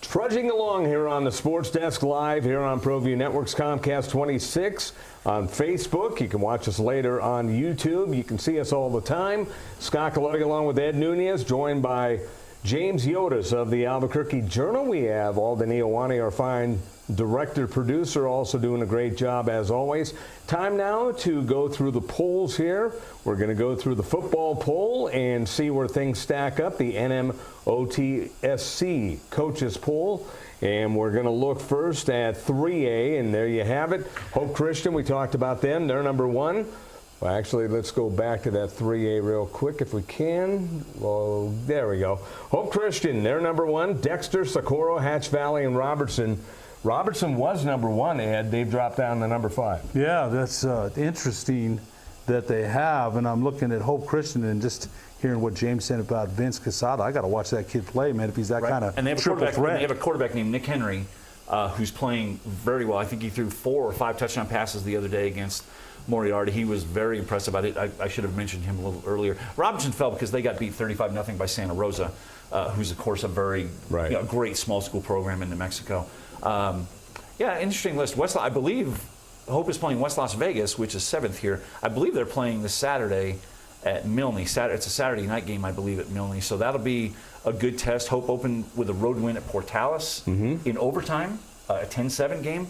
Trudging along here on the Sports Desk Live here on Proview Networks, Comcast 26 on Facebook. You can watch us later on YouTube. You can see us all the time. Scott Gallotti along with Ed Nunez, joined by James Yotis of the Albuquerque Journal. We have Alden Iowani, our fine director-producer, also doing a great job as always. Time now to go through the polls here. We're going to go through the football poll and see where things stack up, the NMOTSC coaches poll. And we're going to look first at 3A, and there you have it. Hope Christian, we talked about them. They're number 1. Well, actually, let's go back to that 3A real quick if we can. Well, there we go. Hope Christian, they're number 1. Dexter, Socorro, Hatch Valley, and Robertson. Robertson was number 1, Ed. They've dropped down to number 5. Yeah, that's interesting that they have. And I'm looking at Hope Christian and just hearing what James said about Vince Casada. I got to watch that kid play, man, if he's that kind of triple threat. And they have a quarterback named Nick Henry who's playing very well. I think he threw 4 or 5 touchdown passes the other day against Moriarty. He was very impressed about it. I should have mentioned him a little earlier. Robertson fell because they got beat 35-0 by Santa Rosa, who's, of course, a very great small school program in New Mexico. Yeah, interesting list. I believe Hope is playing West Las Vegas, which is 7th here. I believe they're playing this Saturday at Milne. It's a Saturday night game, I believe, at Milne. So that'll be a good test. Hope opened with a road win at Portales in overtime, a 10-7 game.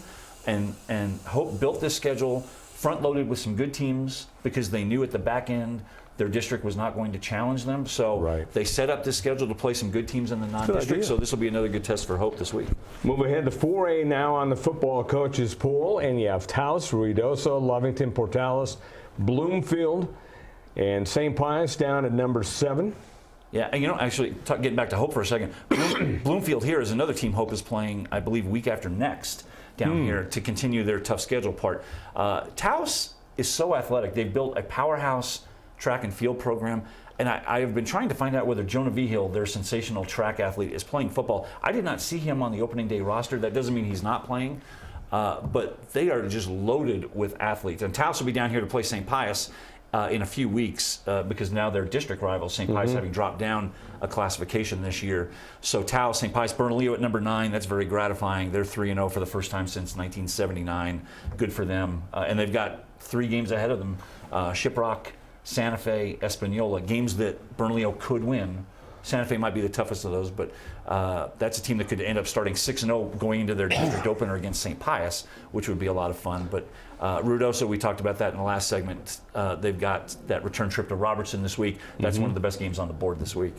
And Hope built this schedule front-loaded with some good teams because they knew at the back end their district was not going to challenge them. So they set up this schedule to play some good teams in the non-district. So this will be another good test for Hope this week. Move ahead to 4A now on the football coaches poll. And you have Taos, Ruidoso, Lovington, Portales, Bloomfield, and St. Pius down at number 7. Yeah, and getting back to Hope for a second, Bloomfield here is another team Hope is playing, I believe, week after next down here to continue their tough schedule part. Taos is so athletic. They've built a powerhouse track and field program, and I have been trying to find out whether Jonah Vigil, their sensational track athlete, is playing football. I did not see him on the opening day roster. That doesn't mean he's not playing, but they are just loaded with athletes. And Taos will be down here to play St. Pius in a few weeks because now they're district rivals, St. Pius having dropped down a classification this year. So Taos, St. Pius, Bernalillo at number 9. That's very gratifying. They're 3-0 for the first time since 1979. Good for them. And they've got 3 games ahead of them. Shiprock, Santa Fe, Espanola, games that Bernalillo could win. Santa Fe might be the toughest of those, but that's a team that could end up starting 6-0 going into their district opener against St. Pius, which would be a lot of fun. But Ruidoso, we talked about that in the last segment. They've got that return trip to Robertson this week. That's one of the best games on the board this week.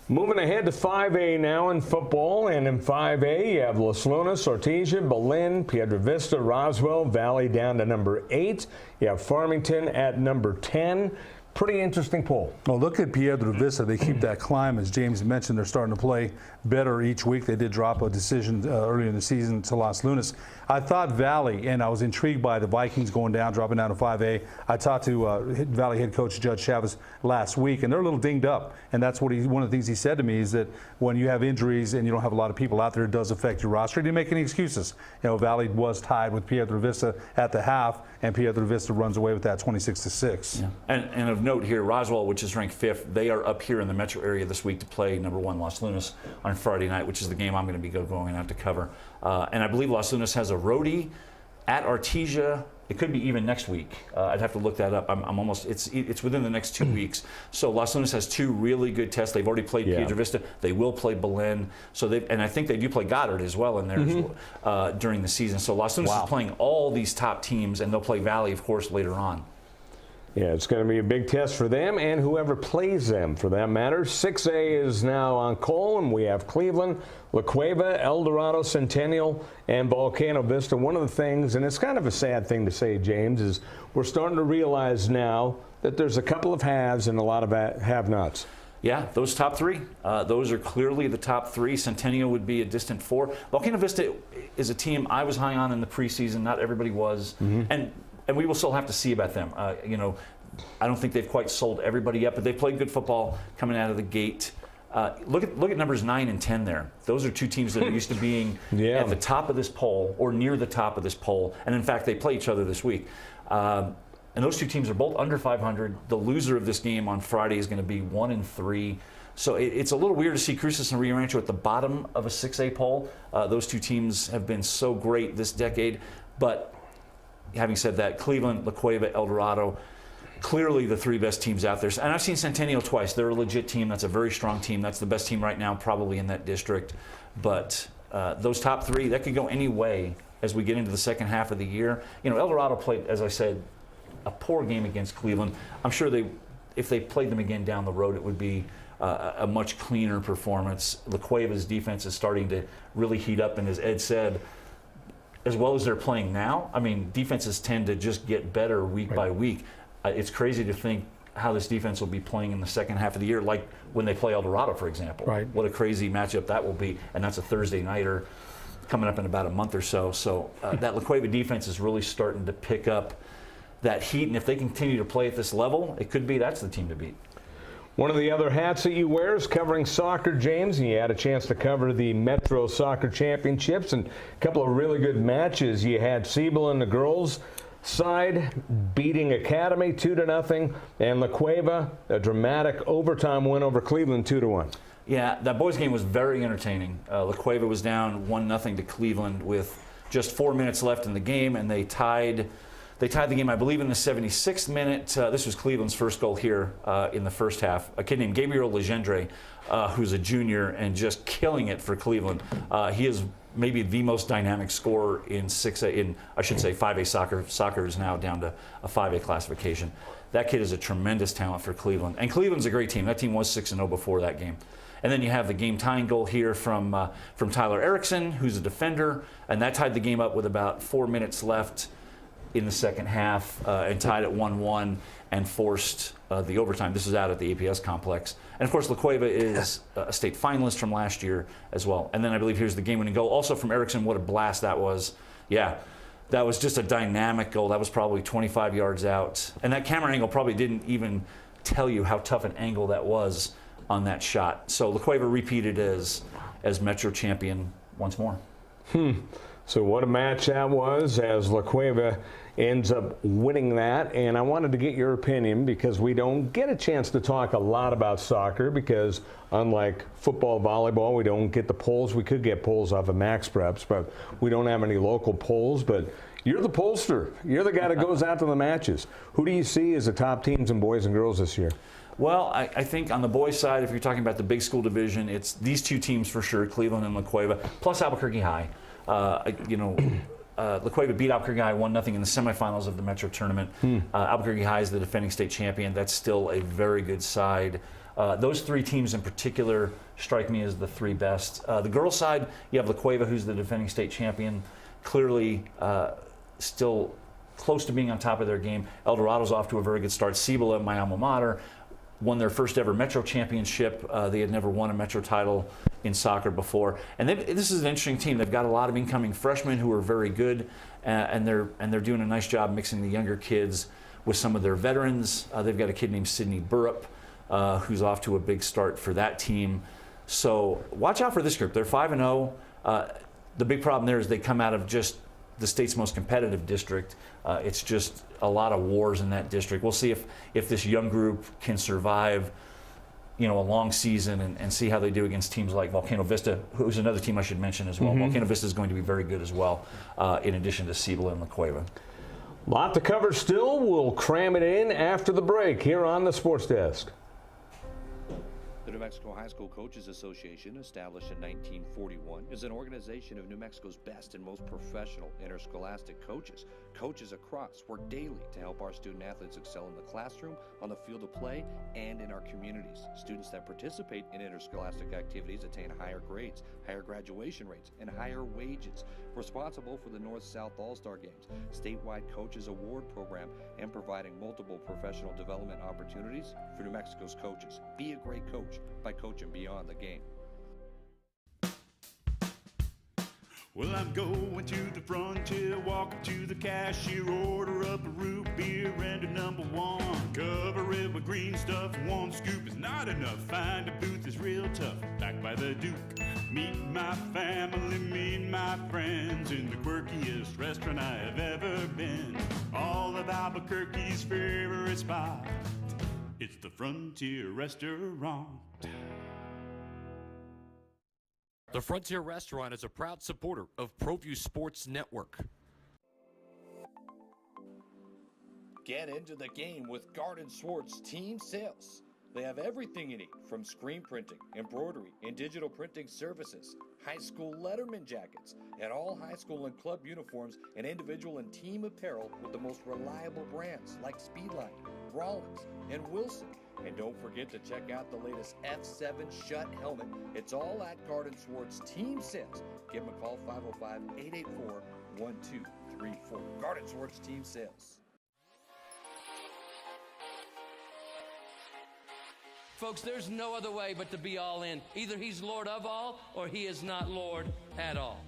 Moving ahead to 5A now in football, and in 5A you have Los Lunas, Ortigia, Belen, Piedra Vista, Roswell, Valley down to number 8. You have Farmington at number 10. Pretty interesting poll. Well, look at Piedra Vista. They keep that climb. As James mentioned, they're starting to play better each week. They did drop a decision early in the season to Los Lunas. I thought Valley, and I was intrigued by the Vikings dropping down to 5A. I talked to Valley head coach Judge Chavez last week, and they're a little dinged up. And that's what one of the things he said to me is that when you have injuries and you don't have a lot of people out there, it does affect your roster. He didn't make any excuses. Valley was tied with Piedra Vista at the half, and Piedra Vista runs away with that 26-6. Yeah. And of note here, Roswell, which is ranked 5th, they are up here in the metro area this week to play number 1 Los Lunas on Friday night, which is the game I'm going to be going out to cover. And I believe Los Lunas has a roadie at Artesia. It could be even next week. I'd have to look that up. I'm almost. It's within the next 2 weeks. So Los Lunas has 2 really good tests. They've already played Piedra Vista. They will play Belen. And I think they do play Goddard as well in there during the season. So Los Lunas is playing all these top teams, and they'll play Valley, of course, later on. Yeah, it's going to be a big test for them and whoever plays them, for that matter. 6A is now on call, and we have Cleveland, La Cueva, El Dorado, Centennial, and Volcano Vista. One of the things, and it's kind of a sad thing to say, James, is we're starting to realize now that there's a couple of haves and a lot of have-nots. Yeah, those top 3, those are clearly the top 3. Centennial would be a distant 4. Volcano Vista is a team I was high on in the preseason. Not everybody was. And and we will still have to see about them. I don't think they've quite sold everybody yet, but they played good football coming out of the gate. Look at numbers 9 and 10 there. Those are two teams that are used to being at the top of this poll or near the top of this poll. And in fact, they play each other this week. And those two teams are both under 500. The loser of this game on Friday is going to be 1-3. So it's a little weird to see Cruces and Rio Rancho at the bottom of a 6A poll. Those two teams have been so great this decade. But having said that, Cleveland, La Cueva, El Dorado, clearly the three best teams out there. And I've seen Centennial twice. They're a legit team. That's a very strong team. That's the best team right now probably in that district. But those top three, that could go any way as we get into the second half of the year. El Dorado played, as I said, a poor game against Cleveland. I'm sure if they played them again down the road, it would be a much cleaner performance. La Cueva's defense is starting to really heat up, and as Ed said, as well as they're playing now, I mean, defenses tend to just get better week by week. It's crazy to think how this defense will be playing in the second half of the year, like when they play El Dorado, for example. Right. What a crazy matchup that will be, and that's a Thursday nighter coming up in about a month or so. So that La Cueva defense is really starting to pick up that heat, and if they continue to play at this level, it could be that's the team to beat. One of the other hats that you wear is covering soccer, James, and you had a chance to cover the Metro Soccer Championships and a couple of really good matches. You had Siebel and the girls side beating Academy 2-0, and La Cueva, a dramatic overtime win over Cleveland 2-1. Yeah, that boys game was very entertaining. La Cueva was down 1-0 to Cleveland with just 4 minutes left in the game, and they tied the game, I believe, in the 76th minute. This was Cleveland's first goal here in the first half. A kid named Gabriel Legendre, who's a junior and just killing it for Cleveland. He is maybe the most dynamic scorer in 5A soccer. Soccer is now down to a 5A classification. That kid is a tremendous talent for Cleveland. And Cleveland's a great team. That team was 6-0 before that game. And then you have the game-tying goal here from Tyler Erickson, who's a defender, and that tied the game up with about 4 minutes left in the second half, and tied at 1-1 and forced the overtime. This is out at the APS complex. And of course, La Cueva is a state finalist from last year as well. And then I believe here's the game-winning goal, also from Erickson. What a blast that was. Yeah, that was just a dynamic goal. That was probably 25 yards out. And that camera angle probably didn't even tell you how tough an angle that was on that shot. So La Cueva repeated as Metro champion once more. So what a match that was, as La Cueva ends up winning that. And I wanted to get your opinion, because we don't get a chance to talk a lot about soccer, because unlike football, volleyball, we don't get the polls. We could get polls off of Max Preps, but we don't have any local polls. But you're the pollster. You're the guy that goes out to the matches. Who do you see as the top teams in boys and girls this year? Well, I think on the boys' side, if you're talking about the big school division, it's these two teams for sure, Cleveland and La Cueva, plus Albuquerque High. La Cueva beat Albuquerque High 1-0 in the semifinals of the Metro tournament. Albuquerque High is the defending state champion. That's still a very good side. Those three teams in particular strike me as the three best. The girls' side, you have La Cueva, who's the defending state champion, clearly still close to being on top of their game. El Dorado's off to a very good start. Cibola, my alma mater, won their first ever Metro championship. They had never won a Metro title in soccer before. And this is an interesting team. They've got a lot of incoming freshmen who are very good, and they're doing a nice job mixing the younger kids with some of their veterans. They've got a kid named Sidney Burrup, who's off to a big start for that team. So watch out for this group. They're 5-0. The big problem there is they come out of just the state's most competitive district. It's just a lot of wars in that district. We'll see if this young group can survive, a long season and see how they do against teams like Volcano Vista, who's another team I should mention as well. Volcano Vista is going to be very good as well, in addition to Cibola and La Cueva. Lot to cover still. We'll cram it in after the break here on the Sports Desk. The New Mexico High School Coaches Association, established in 1941, is an organization of New Mexico's best and most professional interscholastic coaches. Coaches across work daily to help our student athletes excel in the classroom, on the field of play, and in our communities. Students that participate in interscholastic activities attain higher grades, higher graduation rates, and higher wages. Responsible for the North-South All-Star Games, statewide Coaches Award Program, and providing multiple professional development opportunities for New Mexico's coaches. Be a great coach by coaching beyond the game. Well, I'm going to the frontier, walking to the cashier, order up a root beer and a number one. Cover it with green stuff, one scoop is not enough. Find a booth is real tough, back by the Duke. Meet my family, meet my friends in the quirkiest restaurant I have ever been. All of Albuquerque's favorite spot, it's the Frontier Restaurant. The Frontier Restaurant is a proud supporter of Proview Sports Network. Get into the game with Garden Swartz Team Sales. They have everything you need, from screen printing, embroidery, and digital printing services, high school letterman jackets, and all high school and club uniforms, and individual and team apparel with the most reliable brands like Speedline, Rollins, and Wilson. And don't forget to check out the latest F7 Shut helmet. It's all at Garden Swartz Team Sales. Give them a call, 505-884-1234. Garden Swartz Team Sales. Folks, there's no other way but to be all in. Either he's Lord of all or he is not Lord at all.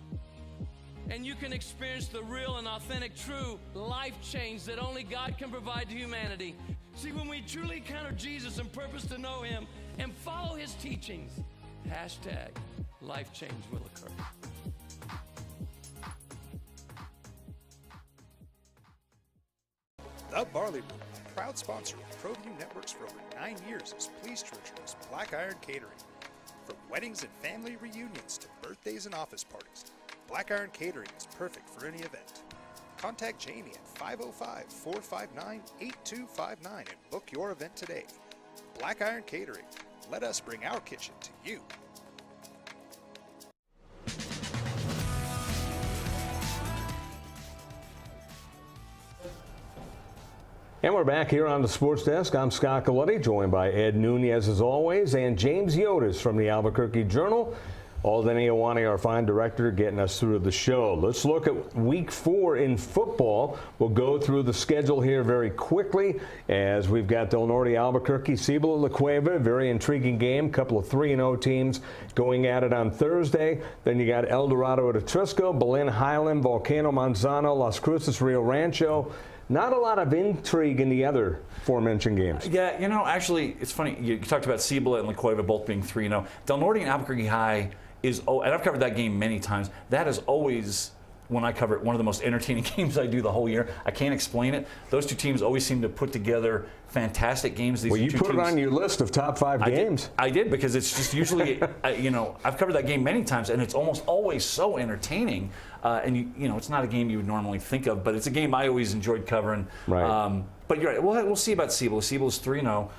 And you can experience the real and authentic, true life change that only God can provide to humanity. See, when we truly encounter Jesus and purpose to know him and follow his teachings, #life change will occur. The Barley Room, proud sponsor of Proview Networks for over 9 years, is pleased to introduce Black Iron Catering. From weddings and family reunions to birthdays and office parties, Black Iron Catering is perfect for any event. Contact Jamie at 505-459-8259 and book your event today. Black Iron Catering. Let us bring our kitchen to you. And we're back here on the Sports Desk. I'm Scott Galletti, joined by Ed Nunez as always, and James Yotis from the Albuquerque Journal. Alden Iowani, our fine director, getting us through the show. Let's look at week 4 in football. We'll go through the schedule here very quickly as we've got Del Norte, Albuquerque, Cibola, La Cueva, very intriguing game. Couple of 3-0 teams going at it on Thursday. Then you got El Dorado at Etrisco, Belen, Highland, Volcano, Manzano, Las Cruces, Rio Rancho. Not a lot of intrigue in the other aforementioned games. Yeah, you know, actually, it's funny. You talked about Cibola and La Cueva both being 3-0. Del Norte and Albuquerque High is, and I've covered that game many times, that is always, when I cover it, one of the most entertaining games I do the whole year. I can't explain it. Those two teams always seem to put together fantastic games. Well, you put it on your list of top 5 games. I did, because it's just usually, you know, I've covered that game many times, and it's almost always so entertaining. And, you know, it's not a game you would normally think of, but it's a game I always enjoyed covering. Right. But you're right. We'll see about Cibola. Cibola's 3-0.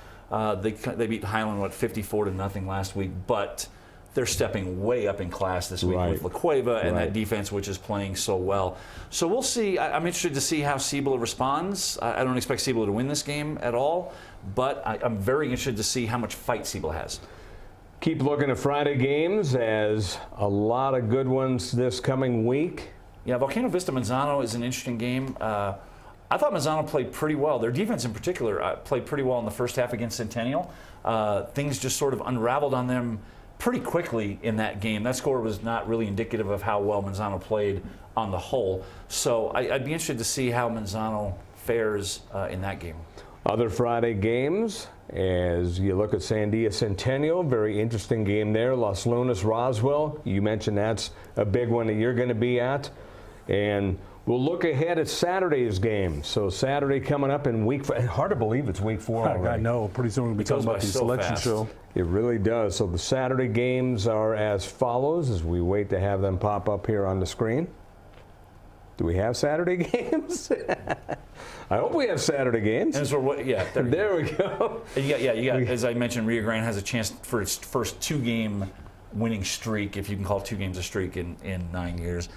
They beat Highland, 54-0 last week, but they're stepping way up in class this week with La Cueva and that defense, which is playing so well. So we'll see. I'm interested to see how Cibola responds. I don't expect Cibola to win this game at all, but I'm very interested to see how much fight Cibola has. Keep looking at Friday games, as a lot of good ones this coming week. Yeah, Volcano Vista Manzano is an interesting game. I thought Manzano played pretty well. Their defense in particular played pretty well in the first half against Centennial. Things just sort of unraveled on them pretty quickly in that game. That score was not really indicative of how well Manzano played on the whole. So I'd be interested to see how Manzano fares in that game. Other Friday games, as you look at Sandia Centennial, very interesting game there. Los Lunas Roswell, you mentioned that's a big one that you're going to be at. And we'll look ahead at Saturday's game. So Saturday coming up in week 4. Hard to believe it's week 4 already. I know. Pretty soon we'll be talking about the selection show. It really does. So the Saturday games are as follows, as we wait to have them pop up here on the screen. Do we have Saturday games? I hope we have Saturday games. And so there we go. You got, as I mentioned, Rio Grande has a chance for its first 2-game winning streak, if you can call 2 games a streak in 9 years.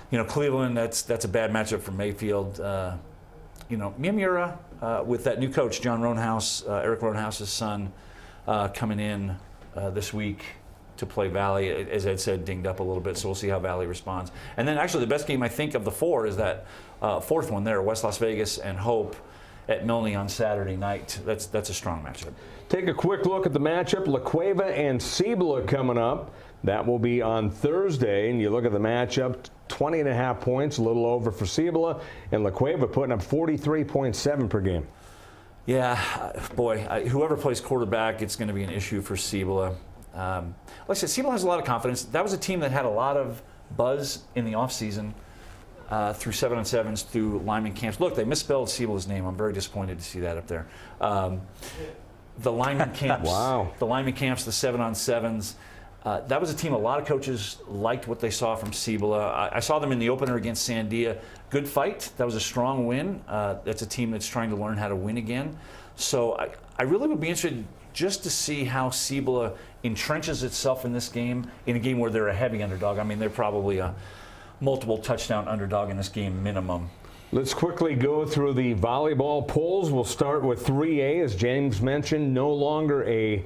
You know, Cleveland, that's a bad matchup for Mayfield. You know, Miamura, with that new coach, John Roanhouse, Eric Roanhouse's son, coming in this week to play Valley, as Ed said, dinged up a little bit, so we'll see how Valley responds. And then actually the best game I think of the 4 is that 4th one there, West Las Vegas and Hope at Milne on Saturday night. That's a strong matchup. Take a quick look at the matchup. La Cueva and Cibola coming up. That will be on Thursday, and you look at the matchup. 20.5 points, a little over for Cibola, and La Cueva putting up 43.7 per game. Yeah, boy, whoever plays quarterback, it's going to be an issue for Cibola. Like I said, Cibola has a lot of confidence. That was a team that had a lot of buzz in the offseason through 7-on-7s, through lineman camps. Look, they misspelled Cibola's name. I'm very disappointed to see that up there. The lineman camps, the lineman camps, the 7-on-7s. That was a team a lot of coaches liked what they saw from Cibola. I saw them in the opener against Sandia. Good fight. That was a strong win. That's a team that's trying to learn how to win again. So I really would be interested just to see how Cibola entrenches itself in this game, in a game where they're a heavy underdog. I mean, they're probably a multiple touchdown underdog in this game minimum. Let's quickly go through the volleyball polls. We'll start with 3A, as James mentioned, no longer a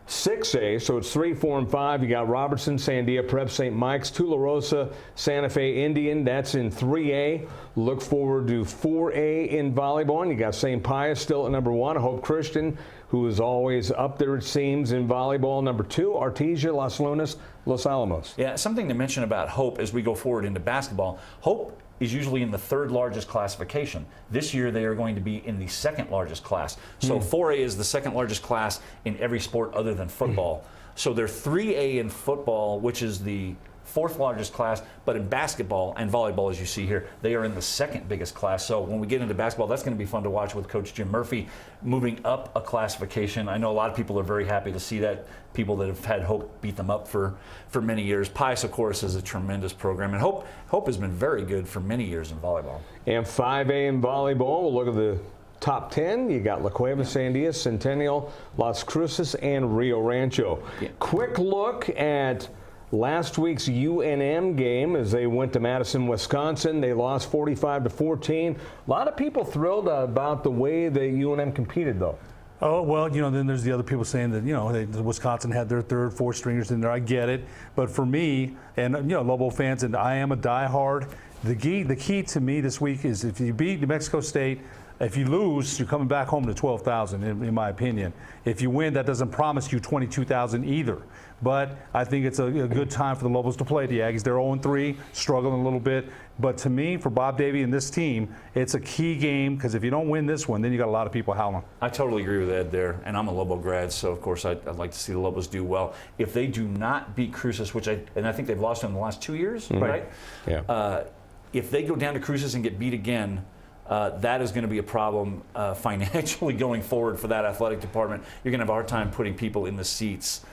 6A, so it's 3, 4, and 5. You got Robertson, Sandia, Prep, St. Mike's, Tularosa, Santa Fe, Indian. That's in 3A. Look forward to 4A in volleyball. And you got St. Pius still at number 1. Hope Christian, who is always up there, it seems, in volleyball. Number 2, Artesia, Las Lunas, Los Alamos. Yeah, something to mention about Hope as we go forward into basketball. Hope is usually in the 3rd largest classification. This year they are going to be in the 2nd largest class. So 4A is the 2nd largest class in every sport other than football. So they're 3A in football, which is the 4th largest class, but in basketball and volleyball, as you see here, they are in the 2nd biggest class. So when we get into basketball, that's going to be fun to watch with Coach Jim Murphy moving up a classification. I know a lot of people are very happy to see that, people that have had Hope beat them up for many years. Pius, of course, is a tremendous program, and Hope has been very good for many years in volleyball. And 5A in volleyball, we'll look at the top 10. You got La Cueva, Sandia, Centennial, Las Cruces, and Rio Rancho. Quick look at last week's UNM game as they went to Madison, Wisconsin. They lost 45-14. A lot of people thrilled about the way that UNM competed, though. Oh, well, then there's the other people saying that, Wisconsin had their 3rd, 4th stringers in there. I get it. But for me, and, Lobo fans, and I am a diehard, the key to me this week is if you beat New Mexico State, if you lose, you're coming back home to 12,000, in my opinion. If you win, that doesn't promise you 22,000 either. But I think it's a good time for the Lobos to play the Aggies. They're 0-3, struggling a little bit. But to me, for Bob Davie and this team, it's a key game because if you don't win this one, then you got a lot of people howling. I totally agree with Ed there, and I'm a Lobo grad, so of course I'd like to see the Lobos do well. If they do not beat Cruces, and I think they've lost them in the last 2 years, right? Yeah. If they go down to Cruces and get beat again, that is going to be a problem financially going forward for that athletic department. You're going to have a hard time putting people in the seats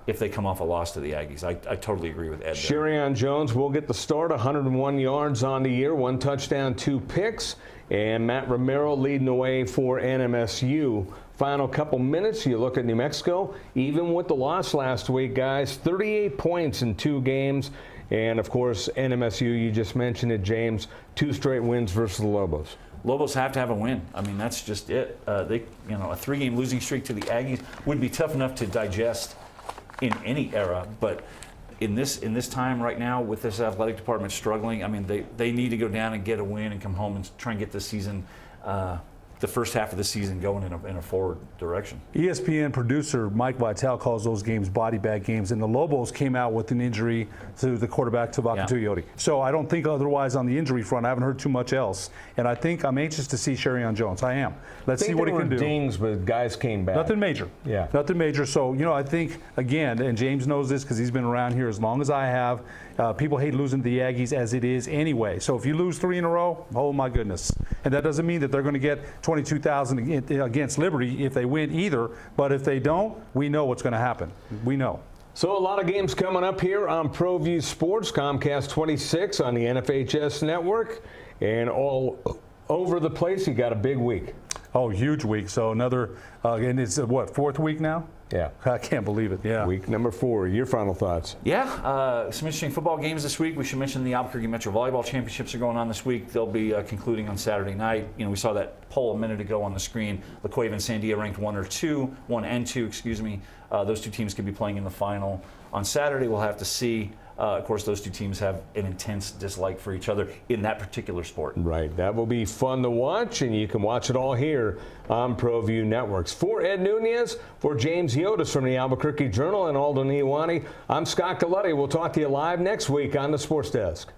if they come off a loss to the Aggies. I totally agree with Ed there. Sherion Jones will get the start, 101 yards on the year, 1 touchdown, 2 picks, and Matt Romero leading the way for NMSU. Final couple minutes, you look at New Mexico, even with the loss last week, guys, 38 points in 2 games. And, of course, NMSU, you just mentioned it, James, 2 straight wins versus the Lobos. Lobos have to have a win. I mean, that's just it. A 3-game losing streak to the Aggies would be tough enough to digest in any era. But in this time right now, with this athletic department struggling, I mean, they need to go down and get a win and come home and try and get the season, the first half of the season going in a forward direction. ESPN producer Mike Vitale calls those games body bag games, and the Lobos came out with an injury to the quarterback, Tavaka Tuioti. So I don't think otherwise on the injury front. I haven't heard too much else, and I think I'm anxious to see Sherion Jones. I am. Let's see what he can do. Dings, but guys came back. Nothing major. Yeah. Nothing major. So, I think, again, and James knows this because he's been around here as long as I have, people hate losing to the Aggies as it is anyway. So if you lose 3 in a row, oh my goodness. And that doesn't mean that they're going to get 22,000 against Liberty if they win either. But if they don't, we know what's going to happen. We know. So a lot of games coming up here on Proview Sports, Comcast 26 on the NFHS network, and all over the place. You got a big week. Oh, huge week. So another, and it's what, 4th week now? Yeah. I can't believe it. Yeah. Week number 4. Your final thoughts? Yeah. Some interesting football games this week. We should mention the Albuquerque Metro Volleyball Championships are going on this week. They'll be concluding on Saturday night. We saw that poll a minute ago on the screen. La Cueva and Sandia ranked 1 and 2, excuse me. Those 2 teams could be playing in the final on Saturday. We'll have to see. Of course, those two teams have an intense dislike for each other in that particular sport. Right. That will be fun to watch, and you can watch it all here on ProView Networks. For Ed Nunez, for James Yotis from the Albuquerque Journal and Aldo Niwani, I'm Scott Galletti. We'll talk to you live next week on the Sports Desk.